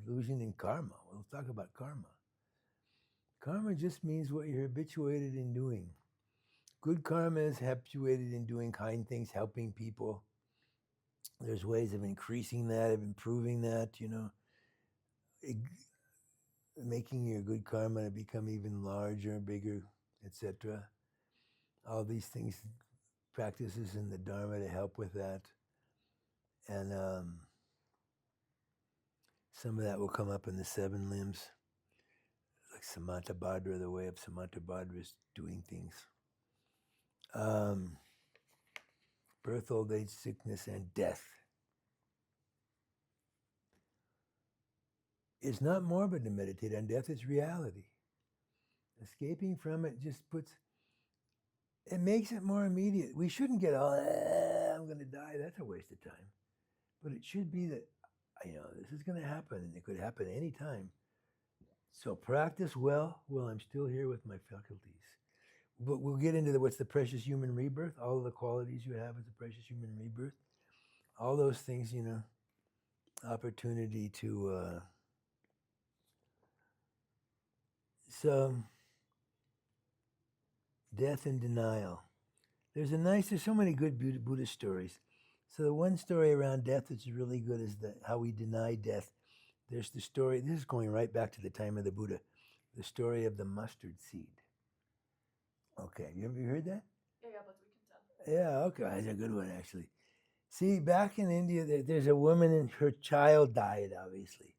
illusion in karma. We'll talk about karma. Karma just means what you're habituated in doing. Good karma is habituated in doing kind things, helping people. There's ways of increasing that, of improving that, you know, making your good karma to become even larger, bigger, etc. All these things, practices in the Dharma to help with that. And some of that will come up in the 7 limbs, like Samantabhadra, the way of Samantabhadra is doing things. Birth, old age, sickness, and death. It's not morbid to meditate on death, it's reality. Escaping from it just it makes it more immediate. We shouldn't get all, I'm going to die. That's a waste of time. But it should be that, you know, this is going to happen, and it could happen any time. So practice well while I'm still here with my faculties. But we'll get into what's the precious human rebirth, all of the qualities you have as a precious human rebirth. All those things, you know, opportunity to... So, death and denial. There's so many good Buddhist stories. So the one story around death that's really good is how we deny death. There's the story, this is going right back to the time of the Buddha, the story of the mustard seed. Okay, you ever heard that? Yeah, but we can tell. Yeah, okay, that's a good one actually. See, back in India, there's a woman and her child died, obviously.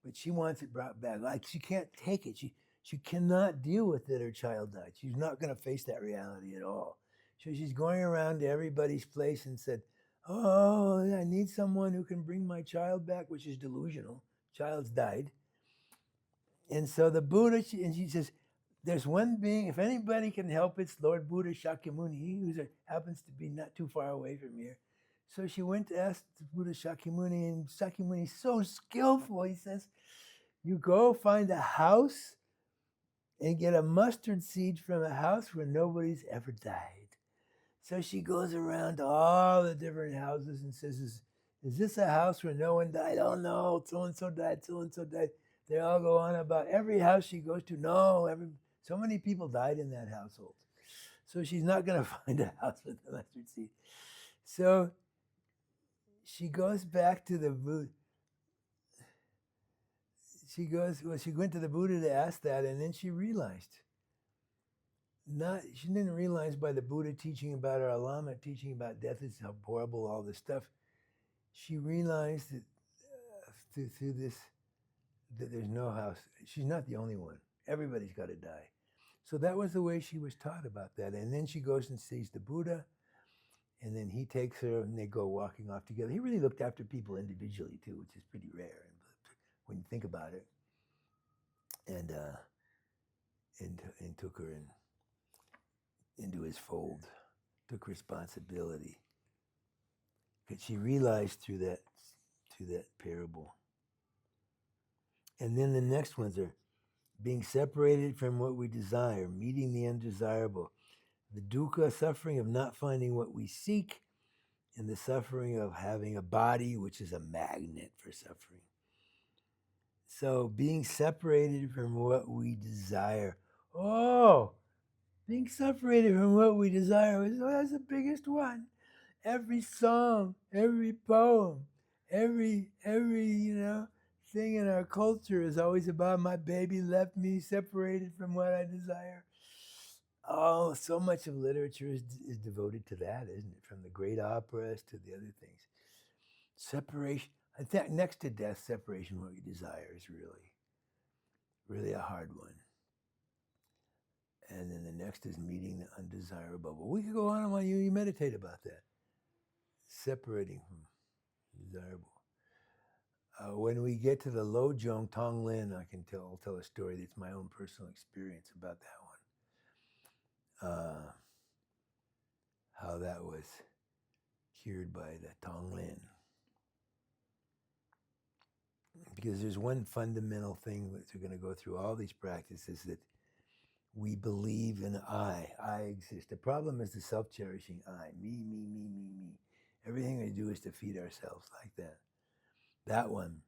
But she wants it brought back. Like, she can't take it. She cannot deal with it, her child died. She's not going to face that reality at all. So she's going around to everybody's place and said, oh, I need someone who can bring my child back, which is delusional. Child's died. And so the Buddha, she says, there's one being, if anybody can help, it's Lord Buddha Shakyamuni, who happens to be not too far away from here. So she went to ask Buddha Shakyamuni, and Shakyamuni's so skillful. He says, you go find a house and get a mustard seed from a house where nobody's ever died. So she goes around to all the different houses and says, is this a house where no one died? Oh no, so-and-so died, so-and-so died. They all go on about every house she goes to. No, so many people died in that household. So she's not going to find a house with a mustard seed. So she goes back to the Buddha. She went to the Buddha to ask that, and then she realized. She didn't realize by the Buddha teaching about our Lama, teaching about death is how horrible all this stuff. She realized that through this, that there's no house. She's not the only one. Everybody's got to die. So that was the way she was taught about that. And then she goes and sees the Buddha, and then he takes her, and they go walking off together. He really looked after people individually too, which is pretty rare when you think about it. And took her into his fold, took responsibility. Because she realized through that parable. And then the next ones are being separated from what we desire, meeting the undesirable, the dukkha, suffering of not finding what we seek, and the suffering of having a body, which is a magnet for suffering. So being separated from what we desire. Oh, being separated from what we desire, that's the biggest one. Every song, every poem, every thing in our culture is always about my baby left me separated from what I desire. Oh, so much of literature is devoted to that, isn't it? From the great operas to the other things. Separation. I think next to death, separation from what you desire is really a hard one. And then the next is meeting the undesirable. But we could go on while you meditate about that. Separating from desirable. When we get to the Lojong Tonglen, I can tell a story that's my own personal experience about that one. How that was cured by the Tonglen. Because there's one fundamental thing that we're going to go through all these practices, that we believe in I exist. The problem is the self-cherishing I, me. Everything we do is to feed ourselves like that. That one.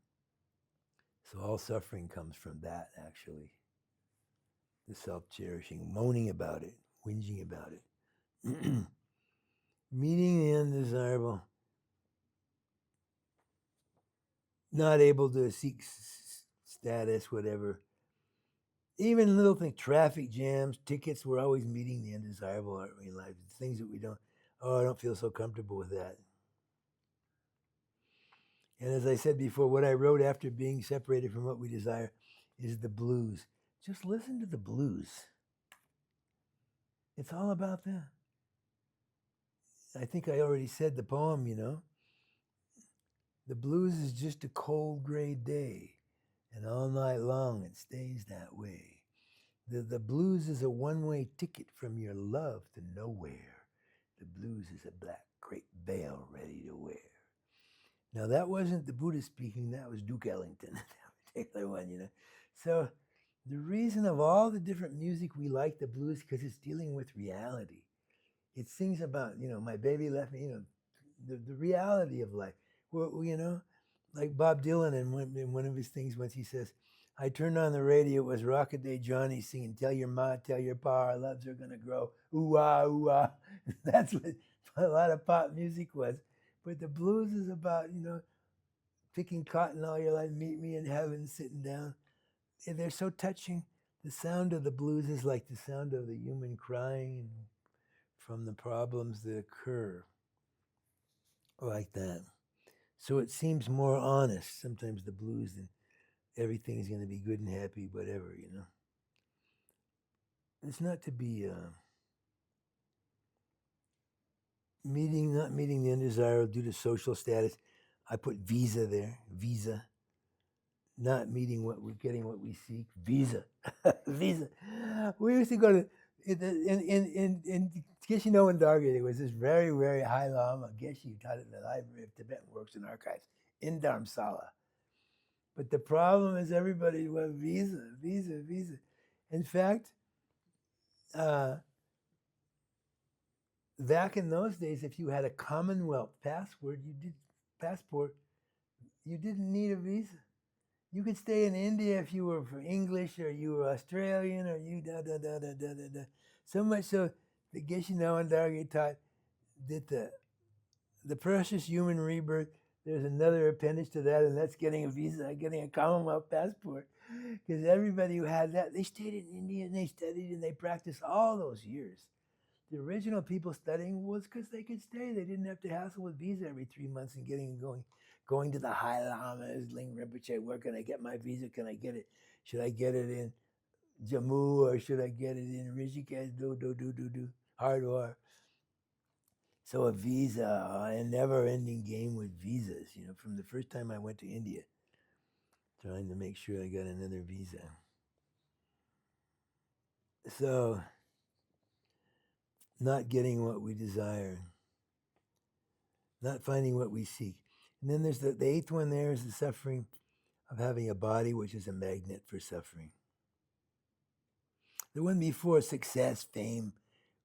So all suffering comes from that, actually. The self-cherishing, moaning about it, whinging about it. Meeting the undesirable. Not able to seek status, whatever. Even little things, traffic jams, tickets, we're always meeting the undesirable, aren't we, in life? Things that we don't, I don't feel so comfortable with that. And as I said before, what I wrote after being separated from what we desire is the blues. Just listen to the blues. It's all about that. I think I already said the poem, The blues is just a cold gray day, and all night long it stays that way. The blues is a one-way ticket from your love to nowhere. The blues is a black crepe veil ready to wear. Now that wasn't the Buddha speaking, that was Duke Ellington, that particular one, So the reason of all the different music we like the blues, because it's dealing with reality. It sings about, my baby left me, the reality of life. Well, like Bob Dylan in one of his things once he says, I turned on the radio, it was Rockaday Johnny singing, tell your ma, tell your pa, our loves are going to grow. Ooh-ah, ooh-ah. That's what a lot of pop music was. But the blues is about, picking cotton all your life, meet me in heaven, sitting down. And they're so touching. The sound of the blues is like the sound of the human crying from the problems that occur. Like that. So it seems more honest, sometimes the blues, than everything's going to be good and happy, whatever, It's not to be not meeting the undesirable due to social status. I put visa there, visa. Not meeting what we're getting, what we seek, visa, visa. We used to go to in Geshe and Darga. There was this very, very high Lama, Geshe, taught in the Library of Tibetan Works and Archives in Dharamsala. But the problem is everybody went visa. In fact, back in those days, if you had a Commonwealth passport, you didn't need a visa. You could stay in India if you were for English or you were Australian or you da. So much so that Geshe and Darga taught that the precious human rebirth, there's another appendage to that, and that's getting a visa, getting a Commonwealth passport. Because everybody who had that, they stayed in India and they studied and they practiced all those years. The original people studying was because they could stay. They didn't have to hassle with visa every 3 months and going to the High Lamas, Ling Rinpoche, where can I get my visa? Can I get it? Should I get it in Jammu or should I get it in Rishikesh? Do. Hardware. So a visa, a never-ending game with visas, from the first time I went to India, trying to make sure I got another visa. So, not getting what we desire, not finding what we seek. And then there's the eighth one there is the suffering of having a body which is a magnet for suffering. The one before, success, fame,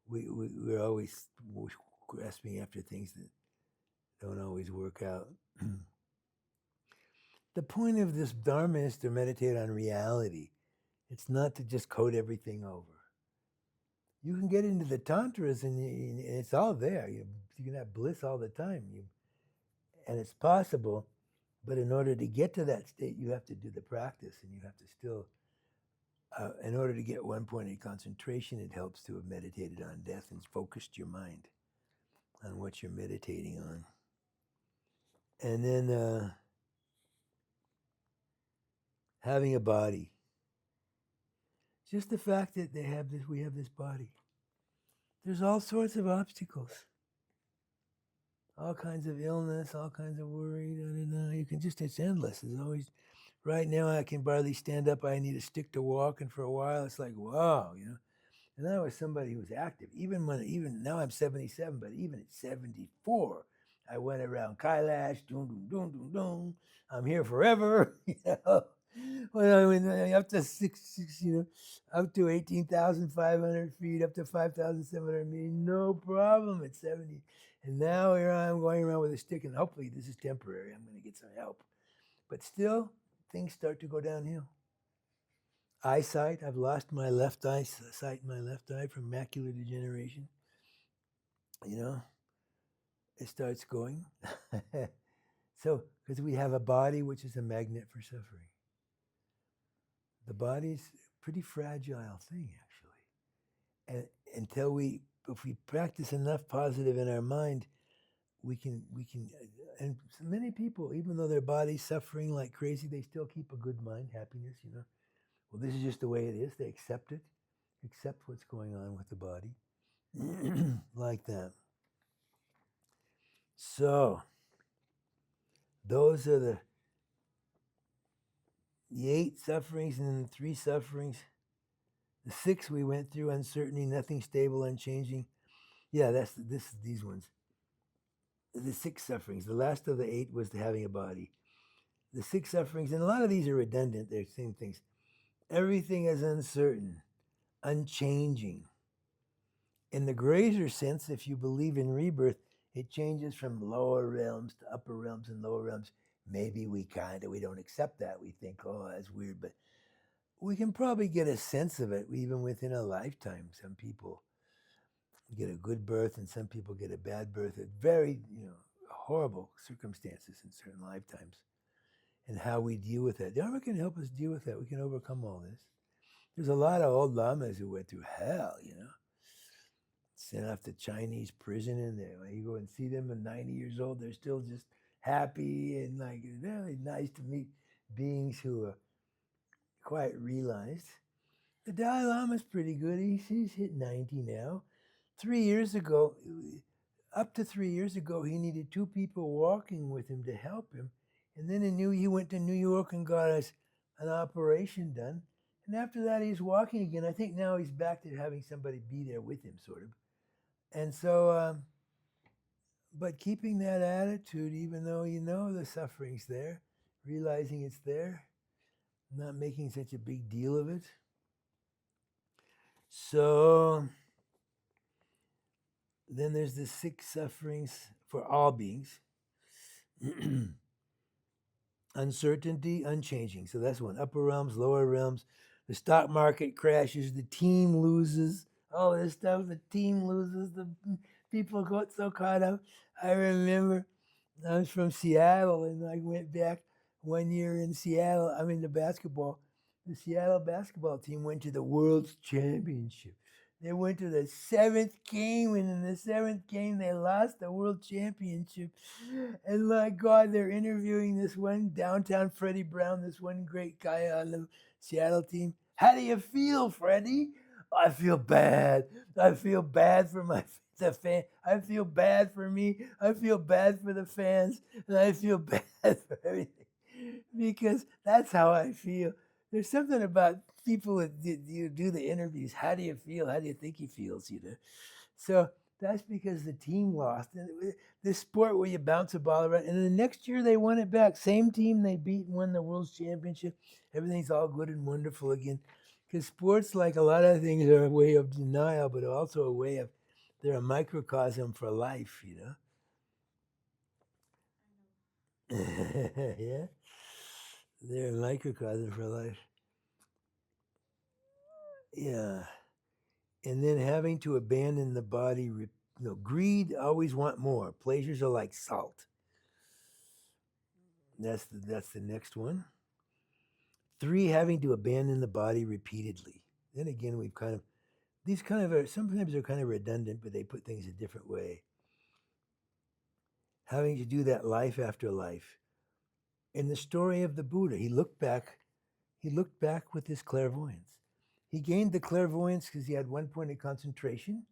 we're always grasping after things that don't always work out. The point of this Dharma is to meditate on reality. It's not to just code everything over. You can get into the tantras and it's all there. You can have bliss all the time. And it's possible, but in order to get to that state, you have to do the practice and you have to still In order to get one-pointed concentration, it helps to have meditated on death and focused your mind on what you're meditating on. And then having a body. Just the fact that we have this body. There's all sorts of obstacles. All kinds of illness, all kinds of worry. You can just, it's endless. There's always, right now I can barely stand up. I need a stick to walk. And for a while, it's like, wow, And I was somebody who was active. Even now I'm 77, but even at 74, I went around Kailash, doom, doom, doom, doom, doom. I'm here forever, Well, I mean, up to up to 18,500 feet, up to 5,700 meters, no problem at 70. And now here I am going around with a stick, and hopefully this is temporary. I'm going to get some help. But still, things start to go downhill. Eyesight, I've lost my left eye, sight in my left eye from macular degeneration. It starts going. So, because we have a body which is a magnet for suffering. The body's a pretty fragile thing, actually. And if we practice enough positive in our mind, we can, and many people, even though their body's suffering like crazy, they still keep a good mind, happiness, Well, this is just the way it is. They accept it, accept what's going on with the body, like that. So, those are the 8 sufferings and then the 3 sufferings. The 6 we went through: uncertainty, nothing stable, unchanging. Yeah, these ones. The 6 sufferings. The last of the 8 was having a body. The 6 sufferings, and a lot of these are redundant. They're the same things. Everything is uncertain, unchanging. In the greater sense, if you believe in rebirth, it changes from lower realms to upper realms and lower realms. Maybe we don't accept that. We think, oh, that's weird. But we can probably get a sense of it even within a lifetime. Some people get a good birth and some people get a bad birth at very, horrible circumstances in certain lifetimes. And how we deal with that. Dharma can help us deal with that. We can overcome all this. There's a lot of old lamas who went through hell, Sent off to Chinese prison, and when you go and see them at 90 years old, they're still just happy and really nice to meet beings who are quite realized. The Dalai Lama's pretty good. He's hit 90 now. 3 years ago, up to 3 years ago, he needed 2 people walking with him to help him. And then he went to New York and got us an operation done. And after that, he's walking again. I think now he's back to having somebody be there with him, sort of. And so, but keeping that attitude, even though the suffering's there, realizing it's there, not making such a big deal of it. So, then there's the 6 sufferings for all beings. Uncertainty, unchanging. So that's one. Upper realms, lower realms. The stock market crashes. The team loses. All this stuff. The team loses. The people got so caught up. I remember I was from Seattle and I went back one year in Seattle. I mean, the Seattle basketball team went to the World's Championship. They went to the 7th game, and in the 7th game, they lost the World Championship. And my God, they're interviewing this one downtown Freddie Brown, this one great guy on the Seattle team. How do you feel, Freddie? I feel bad. I feel bad for the fan. I feel bad for me. I feel bad for the fans. And I feel bad for everything. Because that's how I feel. There's something about people that do the interviews. How do you feel? How do you think he feels? So that's because the team lost. And this sport where you bounce a ball around, and then the next year they won it back. Same team they beat and won the World Championship. Everything's all good and wonderful again. Because sports, like a lot of things, are a way of denial, but also a way of, they're a microcosm for life, Yeah? They're a microcosm for life. Yeah. And then having to abandon the body, greed, always want more. Pleasures are like salt. That's the next one. 3, having to abandon the body repeatedly. Then again, these kind of are, sometimes they're kind of redundant, but they put things a different way. Having to do that life after life. In the story of the Buddha, he looked back with his clairvoyance. He gained the clairvoyance because he had one point of concentration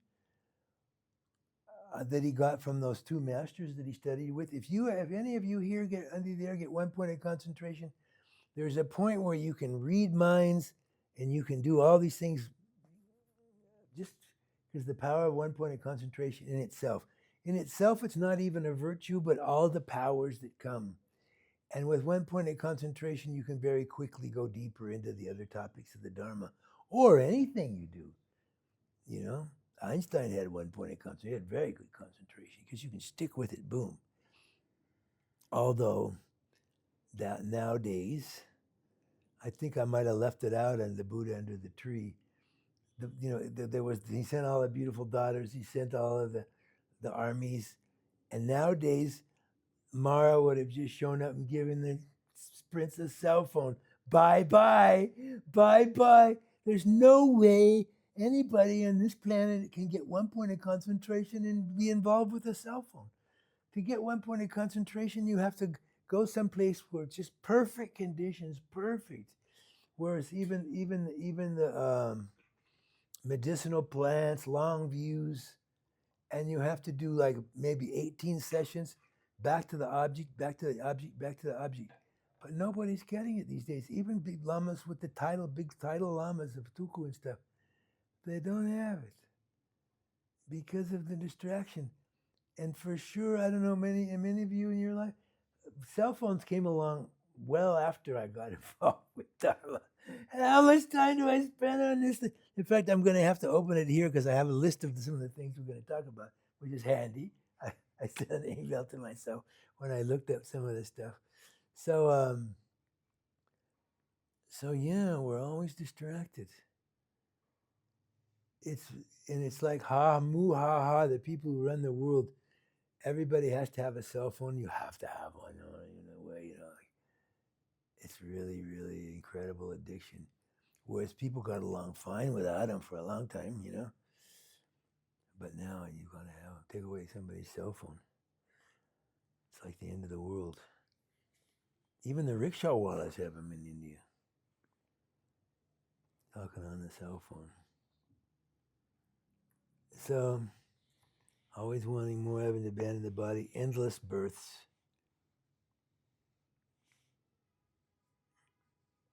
that he got from those 2 masters that he studied with. If any of you here get under there, get one point of concentration, there's a point where you can read minds and you can do all these things just because the power of one point of concentration in itself. In itself, it's not even a virtue, but all the powers that come. And with one point of concentration, you can very quickly go deeper into the other topics of the Dharma or anything you do. You know, Einstein had one point of concentration. He had very good concentration because you can stick with it, boom. Although that nowadays, I think I might have left it out on the Buddha under the tree. He sent all the beautiful daughters. He sent all of the armies. And nowadays, Mara would have just shown up and given the prince a cell phone. Bye-bye. Bye-bye. There's no way anybody on this planet can get one point of concentration and be involved with a cell phone. To get one point of concentration, you have to go someplace where it's just perfect conditions, perfect. Whereas even the medicinal plants, long views, and you have to do like maybe 18 sessions, back to the object, back to the object, back to the object. But nobody's getting it these days. Even big lamas with the title, big title lamas of Tuku and stuff, they don't have it because of the distraction. And for sure, I don't know, many of you in your life, cell phones came along well after I got involved with Dharma. And how much time do I spend on this thing? In fact, I'm going to have to open it here because I have a list of some of the things we're going to talk about, which is handy. I sent an email to myself when I looked up some of this stuff. So yeah, we're always distracted. It's like ha, the people who run the world. Everybody has to have a cell phone. You have to have one, in a way, It's really, really incredible addiction. Whereas people got along fine without them for a long time, But now you got to take away somebody's cell phone. It's like the end of the world. Even the rickshaw wallahs have them in India. Talking on the cell phone. So, always wanting more, having to abandon the body, endless births.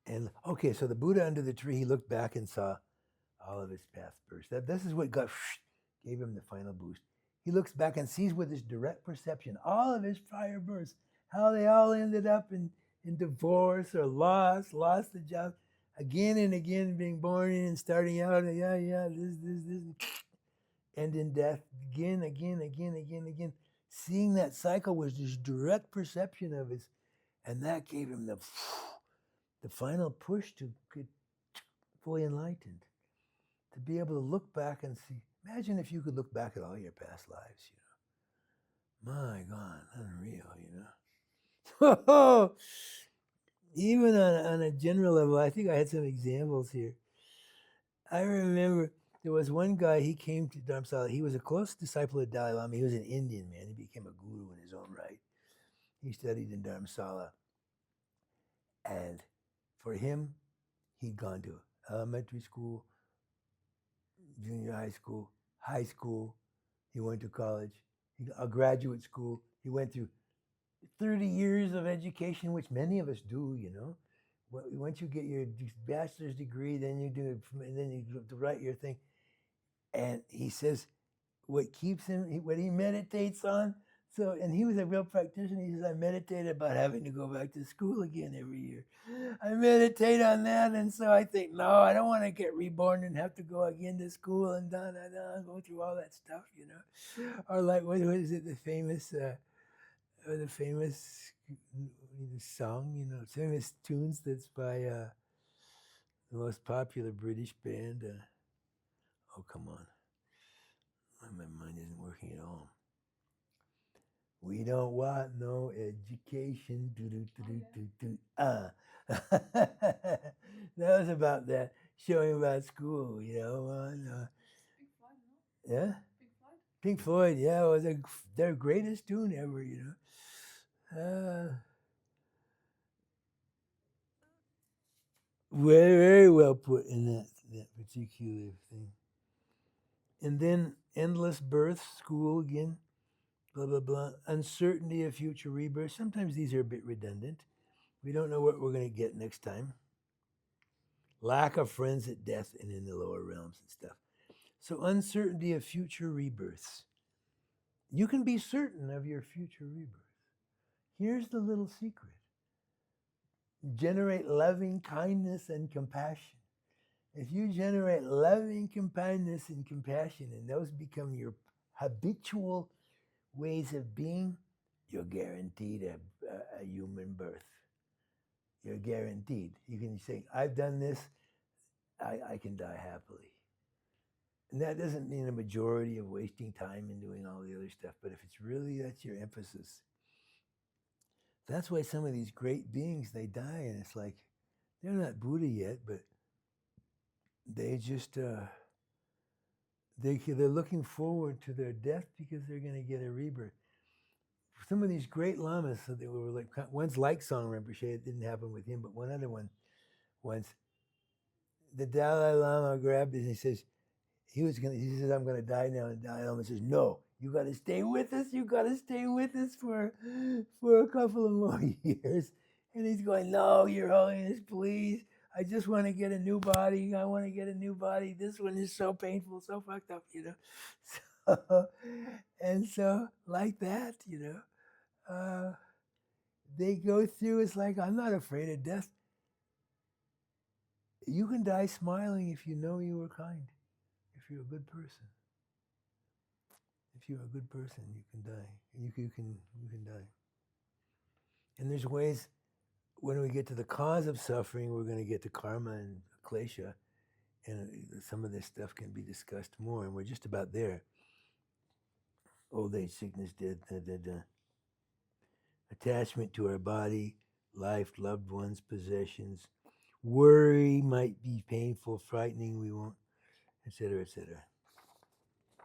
And okay, so the Buddha under the tree, he looked back and saw all of his paths burst. This is what gave him the final boost. He looks back and sees with his direct perception all of his prior births, how they all ended up in divorce or lost the job, again and again being born in and starting out, this, and in death, again. Seeing that cycle was this direct perception of his, and that gave him the final push to get fully enlightened. To be able to look back and see. Imagine if you could look back at all your past lives, My God, unreal, Even on a general level, I think I had some examples here. I remember there was one guy, he came to Dharamsala. He was a close disciple of Dalai Lama. He was an Indian man. He became a guru in his own right. He studied in Dharamsala. And for him, he'd gone to elementary school, junior high school. He went to college, a graduate school. He went through 30 years of education, which many of us do, Once you get your bachelor's degree, then you do, and then you write your thing. And he says, what keeps him, what he meditates on. So, and he was a real practitioner. He says, I meditate about having to go back to school again every year. I meditate on that. And so I think, no, I don't want to get reborn and have to go again to school and go through all that stuff, Or like, what is it, the famous song, famous tunes that's by the most popular British band. Oh, come on. My mind isn't working at all. We don't want no education. That was about that, showing about school, you know. Pink Floyd, no? Yeah, Pink Floyd? Pink Floyd, yeah, it was their greatest tune ever, you know. Very, very well put in that particular thing. And then endless birth, school again, blah, blah, blah. Uncertainty of future rebirth. Sometimes these are a bit redundant. We don't know what we're going to get next time. Lack of friends at death and in the lower realms and stuff. So uncertainty of future rebirths. You can be certain of your future rebirth. Here's the little secret. Generate loving kindness and compassion. If you generate loving kindness and compassion, and those become your habitual ways of being, you're guaranteed a human birth. You're guaranteed. You can say, I've done this, I can die happily. And that doesn't mean a majority of wasting time and doing all the other stuff, but if it's really, that's your emphasis. That's why some of these great beings, they die, and it's like, they're not Buddha yet, but they just, they're looking forward to their death because they're going to get a rebirth. Some of these great lamas, so they were like, one's like Song Rinpoche, it didn't happen with him, but one other one, once the Dalai Lama grabbed it and he says, he says, I'm going to die now. And Dalai Lama says, no, you got to stay with us. You got to stay with us for a couple of more years. And he's going, no, Your Holiness, please. I just want to get a new body. I want to get a new body. This one is so painful, so fucked up, you know. So like that, you know, they go through, it's like, I'm not afraid of death. You can die smiling if you know you were kind. If you're a good person, you can die. You can die. And there's ways. When we get to the cause of suffering, we're going to get to karma and klesha, and some of this stuff can be discussed more. And we're just about there. Old age, sickness, death, attachment to our body, life, loved ones, possessions. Worry might be painful, frightening. We won't, etc., etc.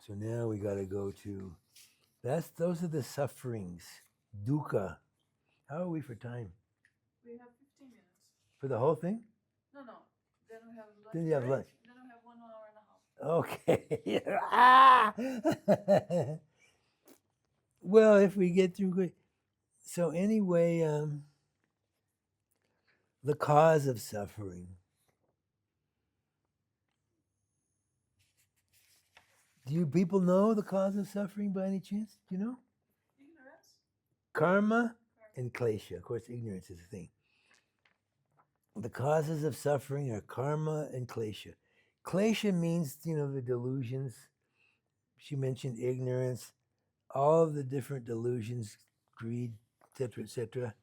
So now we got to go to. Those are the sufferings, dukkha. How are we for time? We have 15 minutes. For the whole thing? No. Then we have lunch. Then you have lunch. Then we have 1 hour and a half. Okay. Ah! Well, if we get through good. So anyway, the cause of suffering. Do you people know the cause of suffering by any chance? Do you know? Ignorance. Karma and klesha. Of course, ignorance is a thing. The causes of suffering are karma and klesha. Klesha means, you know, the delusions. She mentioned ignorance, all of the different delusions, greed, etc., etc.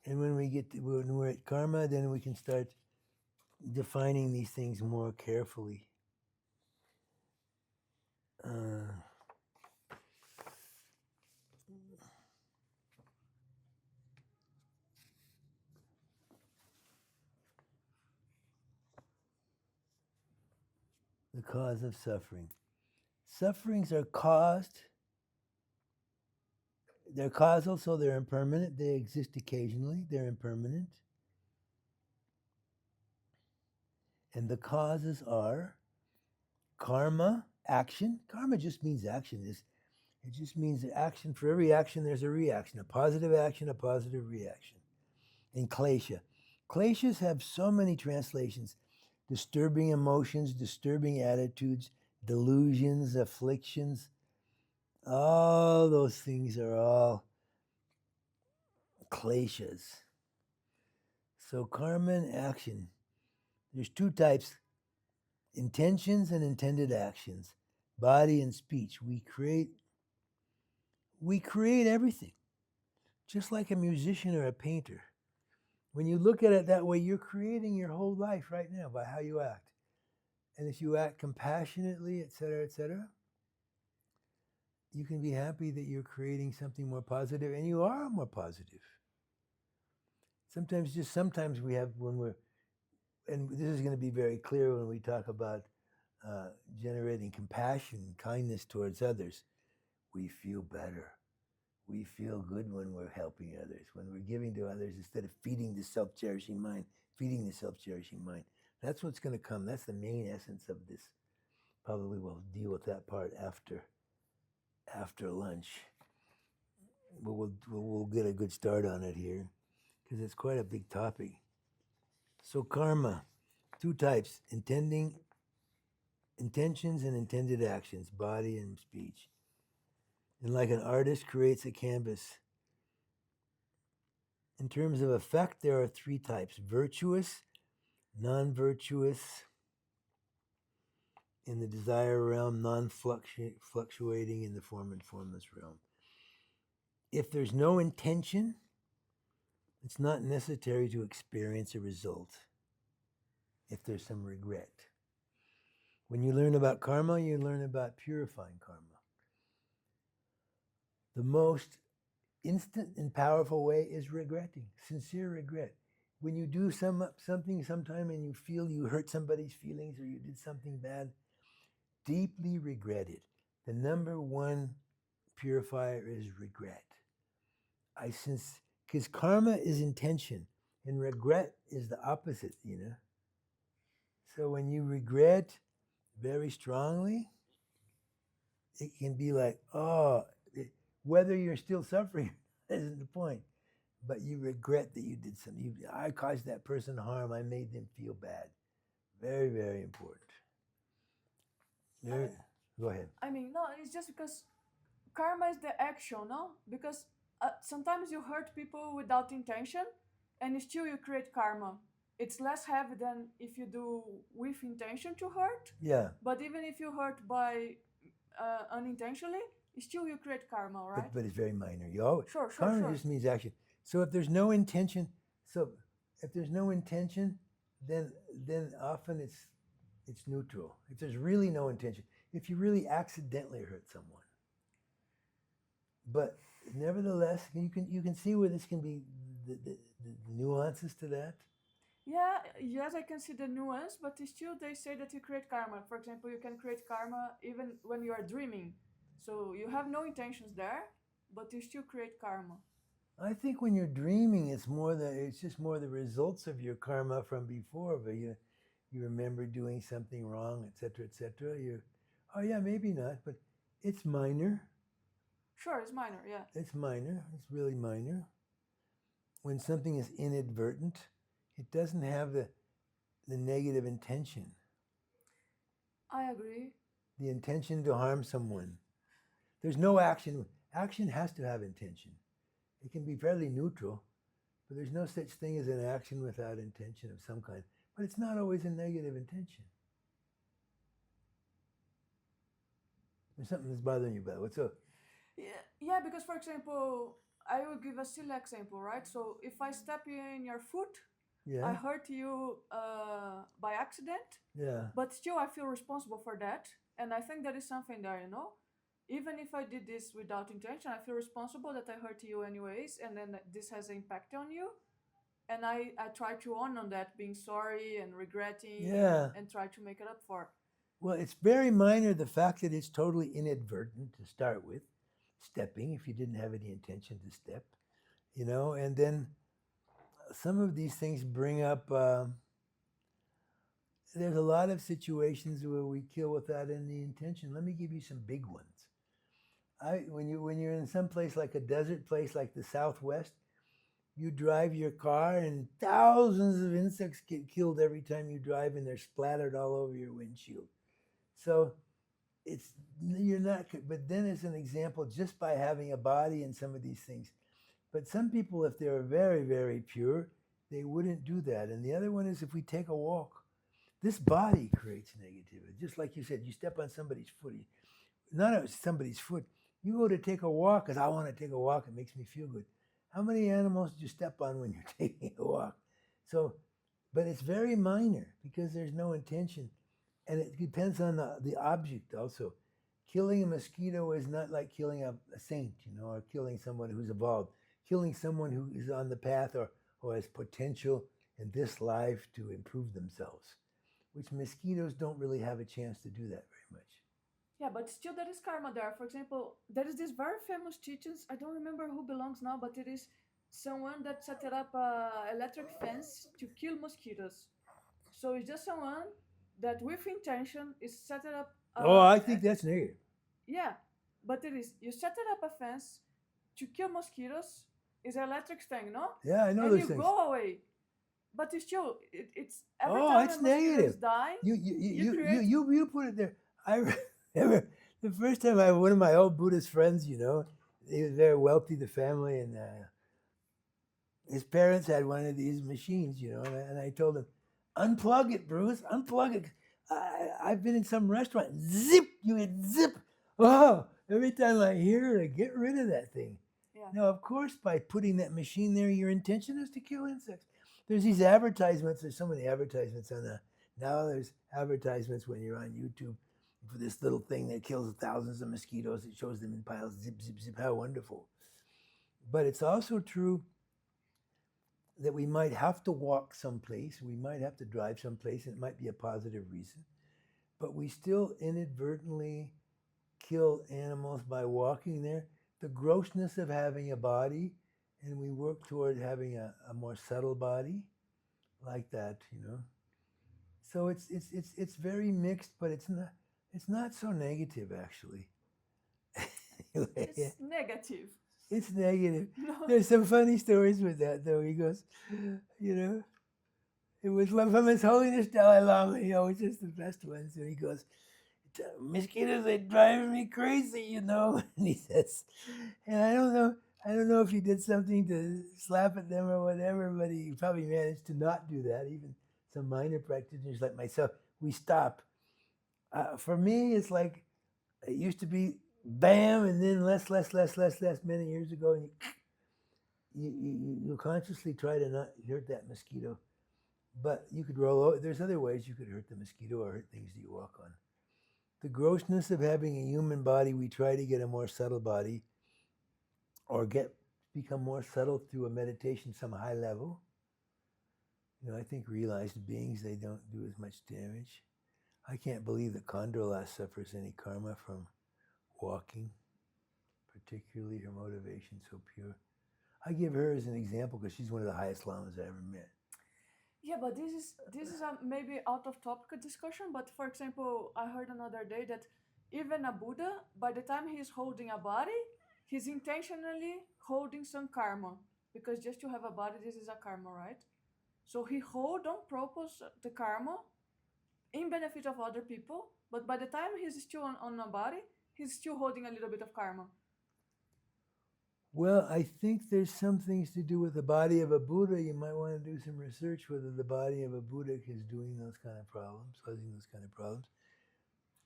And when we're at karma, then we can start defining these things more carefully. The cause of suffering. Sufferings are caused. They're causal, so they're impermanent. They exist occasionally. They're impermanent. And the causes are karma, action. Karma just means action. It just means action. For every action, there's a reaction. A positive action, a positive reaction. And klesha. Kleshas have so many translations. Disturbing emotions, disturbing attitudes, delusions, afflictions. All those things are all kleshas. So karma and action. There's two types. Intentions and intended actions. Body and speech. We create everything. Just like a musician or a painter. When you look at it that way, you're creating your whole life right now by how you act. And if you act compassionately, etc., etc., you can be happy that you're creating something more positive, and you are more positive. Sometimes we have, when we're, and this is going to be very clear when we talk about generating compassion and kindness towards others, we feel better. We feel good when we're helping others, when we're giving to others instead of feeding the self-cherishing mind, That's what's going to come. That's the main essence of this. Probably we'll deal with that part after lunch. But we'll get a good start on it here, because it's quite a big topic. So karma, 2 types: intentions and intended actions, body and speech. And like an artist creates a canvas, in terms of effect, there are 3 types: virtuous, non-virtuous, in the desire realm, non-fluctuating in the form and formless realm. If there's no intention, it's not necessary to experience a result if there's some regret. When you learn about karma, you learn about purifying karma. The most instant and powerful way is regretting, sincere regret. When you do something sometime and you feel you hurt somebody's feelings or you did something bad, deeply regret it. The number 1 purifier is regret. Because karma is intention and regret is the opposite, So when you regret very strongly, it can be like, whether you're still suffering isn't the point, but you regret that you did something. I caused that person harm. I made them feel bad. Very, very important. Go ahead. I mean, no, it's just because karma is the action, no? Because sometimes you hurt people without intention, and still you create karma. It's less heavy than if you do with intention to hurt. Yeah. But even if you hurt by unintentionally, still you create karma, right? But it's very minor. Sure. Karma just means action. So if there's no intention, then often it's neutral. If there's really no intention, if you really accidentally hurt someone. But nevertheless, you can see where this can be the nuances to that. Yeah, yes, I can see the nuance, but still they say that you create karma. For example, you can create karma even when you are dreaming. So you have no intentions there, but you still create karma. I think when you're dreaming, it's just more the results of your karma from before. But you remember doing something wrong, etc., etc. Maybe not, but it's minor. Sure, it's minor, yeah. It's minor. It's really minor. When something is inadvertent, it doesn't have the negative intention. I agree. The intention to harm someone. There's no action. Action has to have intention. It can be fairly neutral, but there's no such thing as an action without intention of some kind. But it's not always a negative intention. There's something that's bothering you about it. What's up? Yeah, because for example, I will give a silly example, right? So if I step in your foot, I hurt you by accident. Yeah. But still, I feel responsible for that, and I think there is something there, Even if I did this without intention, I feel responsible that I hurt you anyways, and then this has an impact on you. And I try to honor that, being sorry and regretting, and try to make it up for. Well, it's very minor, the fact that it's totally inadvertent to start with, stepping if you didn't have any intention to step, and then some of these things bring up, there's a lot of situations where we kill without any intention. Let me give you some big ones. When you're in some place like a desert place like the Southwest, you drive your car and thousands of insects get killed every time you drive, and they're splattered all over your windshield. So but then as an example, just by having a body and some of these things. But some people, if they're very, very pure, they wouldn't do that. And the other one is if we take a walk, this body creates negativity. Just like you said, you step on somebody's foot, not somebody's foot. You go to take a walk because I want to take a walk. It makes me feel good. How many animals do you step on when you're taking a walk? So, but it's very minor because there's no intention. And it depends on the object also. killing a mosquito is not like killing a saint, or killing someone who's evolved. Killing someone who is on the path or has potential in this life to improve themselves, which mosquitoes don't really have a chance to do that very much. Yeah, but still there is karma there. For example, there is this very famous teachings. I don't remember who belongs now, but it is someone that set up a electric fence to kill mosquitoes. So it's just someone that with intention is setting up Oh, I think that's negative. yeah, but it is you set up a fence to kill mosquitoes is an electric thing, no? Yeah, I know And those you things. go away. But it's still it's every Oh, time it's a mosquito is negative. dying, You create you put it there. I remember the first time one of my old Buddhist friends, he was very wealthy, the family, and his parents had one of these machines, and I told him, unplug it, Bruce, unplug it. I've been in some restaurant, zip, you hit zip. Oh, every time I hear it, I get rid of that thing. yeah. Now, of course, by putting that machine there, your intention is to kill insects. There's these advertisements. There's so many advertisements on the. Now there's advertisements when you're on YouTube for this little thing that kills thousands of mosquitoes. It shows them in piles, zip, zip, zip. How wonderful! But it's also true that we might have to walk someplace. We might have to drive someplace, and it might be a positive reason. But we still inadvertently kill animals by walking there. The grossness of having a body, and we work toward having a more subtle body like that, So it's very mixed, but it's not so negative actually. It's negative. It's negative. No. There's some funny stories with that though. He goes, it was from His Holiness Dalai Lama. He always has the best ones. And he goes, mosquitoes, they drive me crazy, And he says, and I don't know if he did something to slap at them or whatever, but he probably managed to not do that. Even some minor practitioners like myself, we stop. For me, it's like it used to be bam, and then less, many years ago, and you consciously try to not hurt that mosquito. But you could roll over. There's other ways you could hurt the mosquito or hurt things that you walk on. The grossness of having a human body, we try to get a more subtle body or become more subtle through a meditation, some high level. I think realized beings, they don't do as much damage. I can't believe that Kondrola suffers any karma from walking, particularly her motivation so pure. I give her as an example because she's one of the highest lamas I ever met. Yeah, but this is a maybe out of topic discussion. But for example, I heard another day that even a Buddha, by the time he's holding a body, he's intentionally holding some karma, because just to have a body, this is a karma, right? So he hold on purpose the karma in benefit of other people, but by the time he's still on a body, he's still holding a little bit of karma. Well, I think there's some things to do with the body of a Buddha. You might want to do some research whether the body of a Buddha is doing those kind of problems, causing those kind of problems.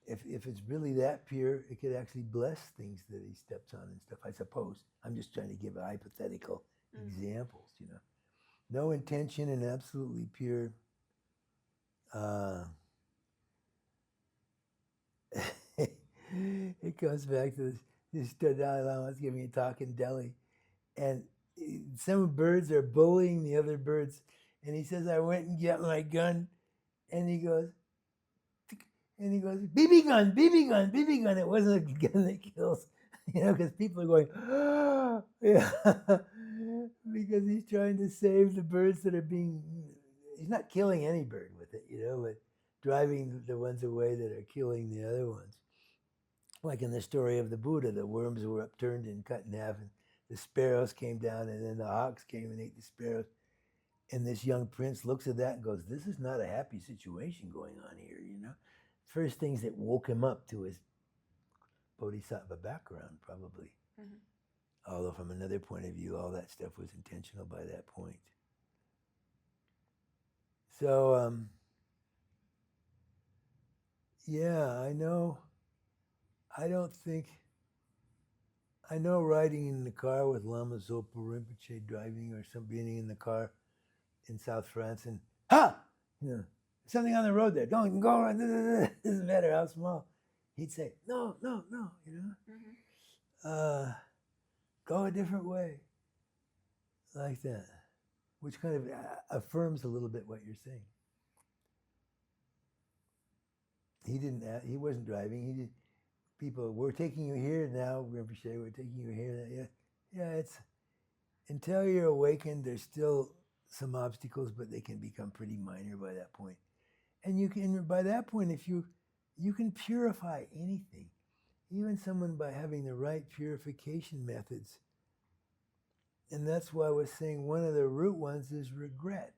If it's really that pure, it could actually bless things that he steps on and stuff, I suppose. I'm just trying to give hypothetical examples, No intention and absolutely pure. It comes back to this Dalai Lama was giving a talk in Delhi, and some birds are bullying the other birds, and he says, I went and got my gun, and he goes, BB gun, BB gun, BB gun. It wasn't a gun that kills, because people are going, oh, yeah, because he's trying to save the birds that are he's not killing any bird with it, but driving the ones away that are killing the other ones. Like in the story of the Buddha, the worms were upturned and cut in half, and the sparrows came down, and then the hawks came and ate the sparrows. And this young prince looks at that and goes, this is not a happy situation going on here, First things that woke him up to his bodhisattva background, probably. Mm-hmm. Although from another point of view, all that stuff was intentional by that point. So, yeah, I know. I know riding in the car with Lama Zopa Rinpoche driving or being in the car in South France and, something on the road there. Don't go. It doesn't matter how small. he'd say, no, no, no, Mm-hmm. Go a different way, like that, which kind of affirms a little bit what you're saying. He wasn't driving. He did. People, we're taking you here now, Rinpoche. We're taking you here. Yeah. It's until you're awakened. There's still some obstacles, but they can become pretty minor by that point. And you can, by that point, if you can purify anything, even someone by having the right purification methods. And that's why I was saying one of the root ones is regret.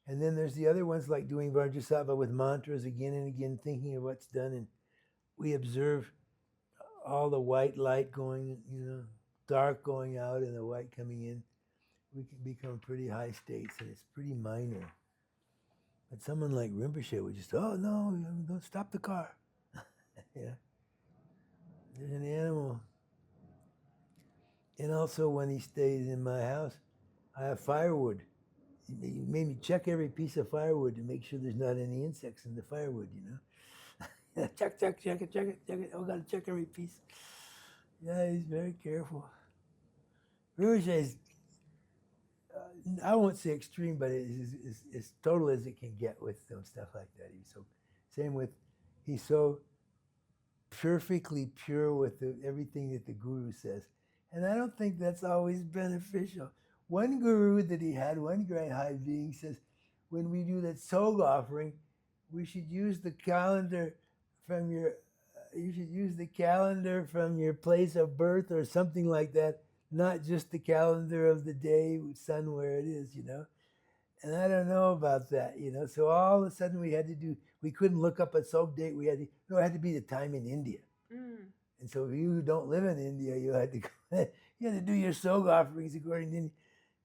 And then there's the other ones like doing Vajrasattva with mantras again and again, thinking of what's done. And we observe all the white light going, dark going out and the white coming in. We can become pretty high states, and it's pretty minor. But someone like Rinpoche would just, oh no, don't stop the car. Yeah. There's an animal. And also when he stays in my house, I have firewood. He made me check every piece of firewood to make sure there's not any insects in the firewood, check it. Oh, gotta check every piece. Yeah, he's very careful. Rinpoche is, I won't say extreme, but it's as total as it can get with stuff like that. He's so perfectly pure with everything that the guru says. And I don't think that's always beneficial. One guru that he had, one great high being, says, when we do that sog offering, we should use the calendar from your place of birth or something like that, not just the calendar of the day, sun where it is, And I don't know about that, So all of a sudden we couldn't look up a sog date. It had to be the time in India. Mm. And so if you don't live in India, you had to do your sog offerings according to India.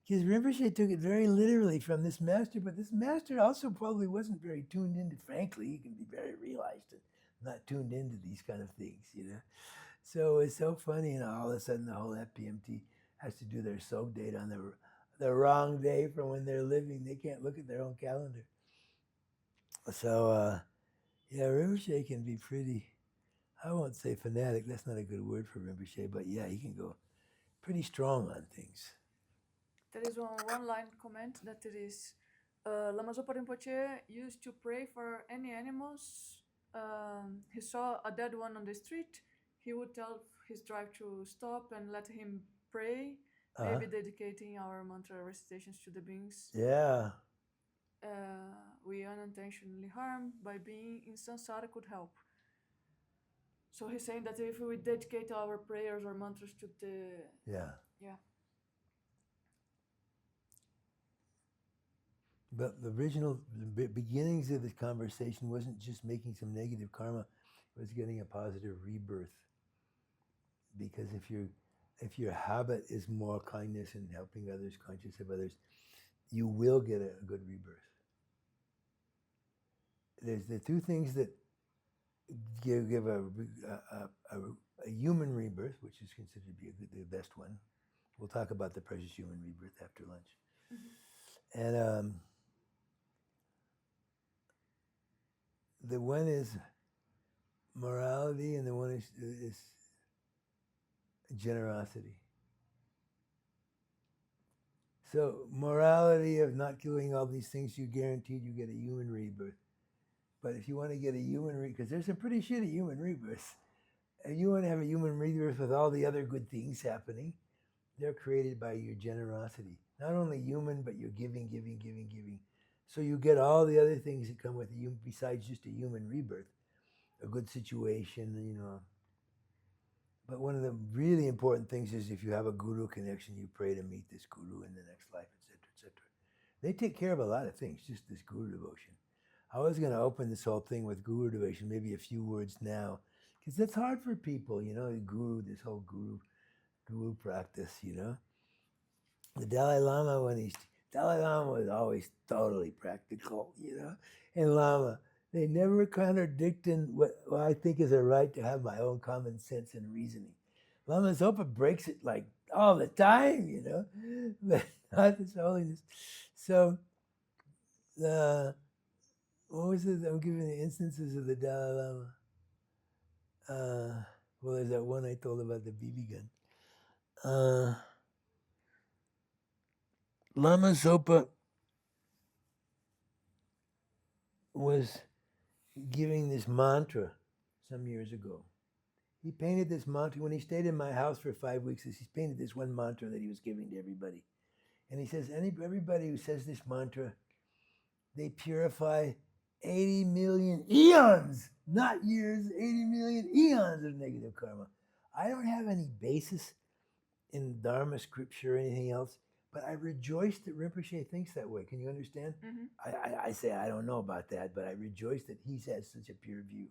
Because Rinpoche took it very literally from this master, but this master also probably wasn't very tuned into, frankly, he can be very realized and not tuned into these kind of things, So it's so funny, and all of a sudden the whole FPMT has to do their sog date on the wrong day from when they're living. They can't look at their own calendar. So, Rinpoche can be pretty, I won't say fanatic, that's not a good word for Rinpoche, but yeah, he can go pretty strong on things. There is one line comment that it is Lama Zopa Rinpoche used to pray for any animals. He saw a dead one on the street. He would tell his driver to stop and let him pray, maybe dedicating our mantra recitations to the beings. Yeah. We unintentionally harmed by being in samsara could help. So he's saying that if we dedicate our prayers or mantras to the... Yeah. But the original beginnings of the conversation wasn't just making some negative karma, it was getting a positive rebirth. Because if your habit is more kindness and helping others, conscious of others, you will get a good rebirth. There's the two things that give a human rebirth, which is considered to be the best one. We'll talk about the precious human rebirth after lunch. Mm-hmm. And the one is morality, and the one is generosity. So morality of not killing all these things, you guaranteed you get a human rebirth. But if you want to get a human rebirth, because there's some pretty shitty human rebirths, if you want to have a human rebirth with all the other good things happening, they're created by your generosity. Not only human, but you're giving. So you get all the other things that come with you besides just a human rebirth, a good situation, But one of the really important things is if you have a guru connection, you pray to meet this guru in the next life, etc., etc. They take care of a lot of things, just this guru devotion. I was going to open this whole thing with guru devotion, maybe a few words now, because that's hard for people, guru, this whole guru practice, The Dalai Lama, Dalai Lama was always totally practical, and Lama, they never contradicted what I think is a right to have my own common sense and reasoning. Lama Zopa breaks it like all the time, but not His Holiness. So what was it? I'm giving the instances of the Dalai Lama. Well, there's that one I told about the BB gun. Lama Zopa was giving this mantra some years ago. He painted this mantra when he stayed in my house for 5 weeks. He painted this one mantra that he was giving to everybody, and he says everybody who says this mantra, they purify 80 million eons, not years, 80 million eons of negative karma. I don't have any basis in Dharma scripture or anything else, but I rejoice that Rinpoche thinks that way. Can you understand? I say I don't know about that, but I rejoice that he has such a pure view.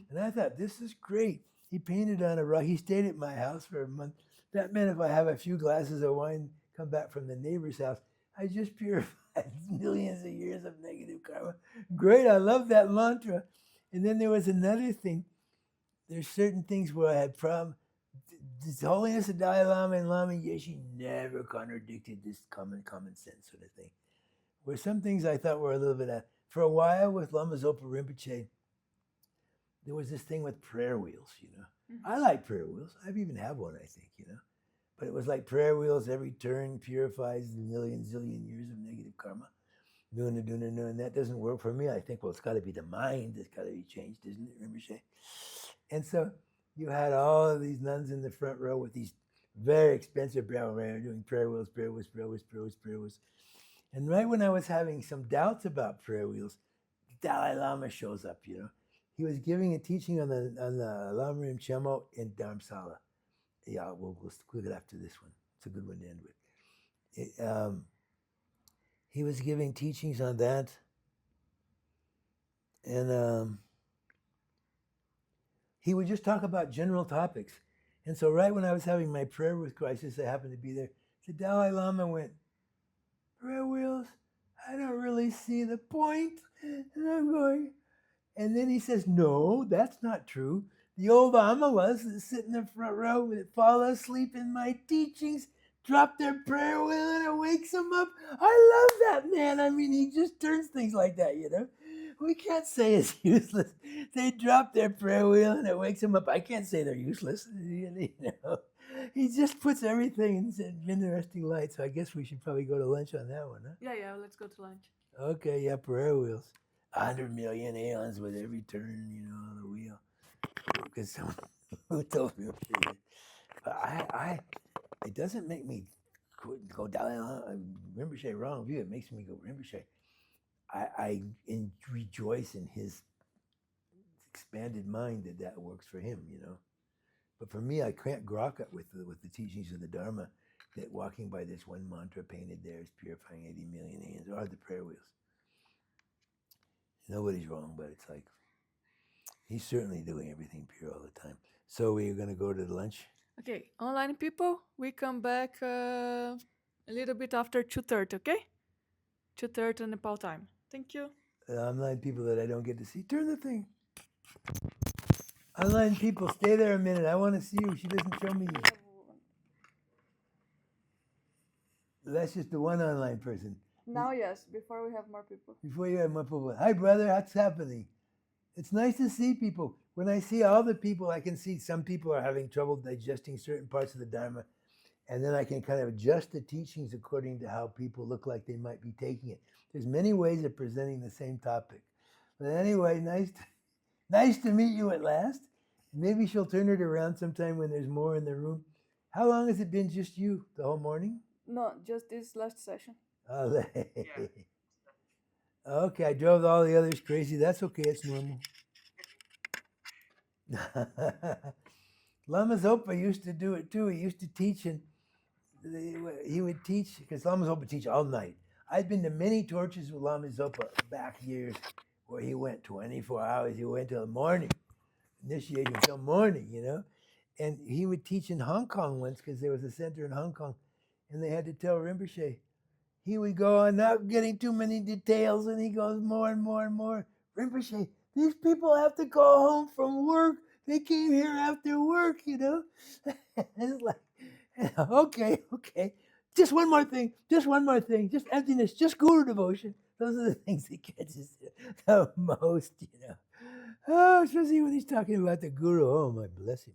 And I thought, this is great. He painted on a rock. He stayed at my house for a month. That meant if I have a few glasses of wine, come back from the neighbor's house, I just purified millions of years of negative karma. Great, I love that mantra. And then there was another thing. There's certain things where I had problems. His Holiness the Dalai Lama and Lama Yeshe never contradicted this common sense sort of thing. Where some things I thought were a little bit for a while with Lama Zopa Rinpoche, there was this thing with prayer wheels, you know. I like prayer wheels. I've even have one, I think, you know. But it was like prayer wheels, every turn purifies a million, zillion years of negative karma. And that doesn't work for me. I think, well, it's got to be the mind that's got to be changed, isn't it, Rinpoche? And so you had all of these nuns in the front row with these very expensive prayer wheels, doing prayer wheels. And right when I was having some doubts about prayer wheels, the Dalai Lama shows up, you know. He was giving a teaching on the Lama Rinpoche in Dharamsala. Yeah, we'll click it after this one. It's a good one to end with. He was giving teachings on that. And he would just talk about general topics. And so right when I was having my prayer with crisis, I happened to be there, the Dalai Lama went, prayer wheels, I don't really see the point. And I'm going, and then he says, no, that's not true. The old Amalas that sit in the front row that fall asleep in my teachings, drop their prayer wheel and it wakes them up. I love that man. I mean, he just turns things like that, you know. We can't say it's useless. They drop their prayer wheel and it wakes them up. I can't say they're useless, you know. He just puts everything in interesting light. So I guess we should probably go to lunch on that one, huh? Yeah, let's go to lunch. Okay, yeah, prayer wheels. 100 million aeons with every turn, you know, on the wheel. Because someone who told me, but it doesn't make me go down. Rinpoche, wrong view. It makes me go Rinpoche. I rejoice in his expanded mind that works for him, you know. But for me, I can't grok it with the teachings of the Dharma that walking by this one mantra painted there is purifying 80 million aeons, or the prayer wheels. Nobody's wrong, but it's like, he's certainly doing everything pure all the time. So we're going to go to the lunch. Okay, online people, we come back a little bit after 2:30, okay? 2:30 Nepal time. Thank you. Online people that I don't get to see, turn the thing. Online people, stay there a minute. I want to see you. She doesn't show me you. That's just the one online person. Now, yes, before we have more people. Before you have more people. Hi, brother. What's happening? It's nice to see people. When I see all the people, I can see some people are having trouble digesting certain parts of the Dharma. And then I can kind of adjust the teachings according to how people look like they might be taking it. There's many ways of presenting the same topic. But anyway, nice to meet you at last. Maybe she'll turn it around sometime when there's more in the room. How long has it been just you? The whole morning? No, just this last session. Oh, okay, I drove all the others crazy. That's okay, it's normal. Lama Zopa used to do it too. He used to teach, and he would teach, because Lama Zopa would teach all night. I've been to many torches with Lama Zopa back years where he went 24 hours. He went till morning, initiation till morning, you know. And he would teach in Hong Kong once because there was a center in Hong Kong, and they had to tell Rinpoche. He would go on, not getting too many details, and he goes more and more and more. Rinpoche, these people have to go home from work. They came here after work, you know. It's like, okay. Just one more thing, just emptiness, just guru devotion. Those are the things that catches the most, you know. Oh, especially when he's talking about the guru. Oh, my bless him.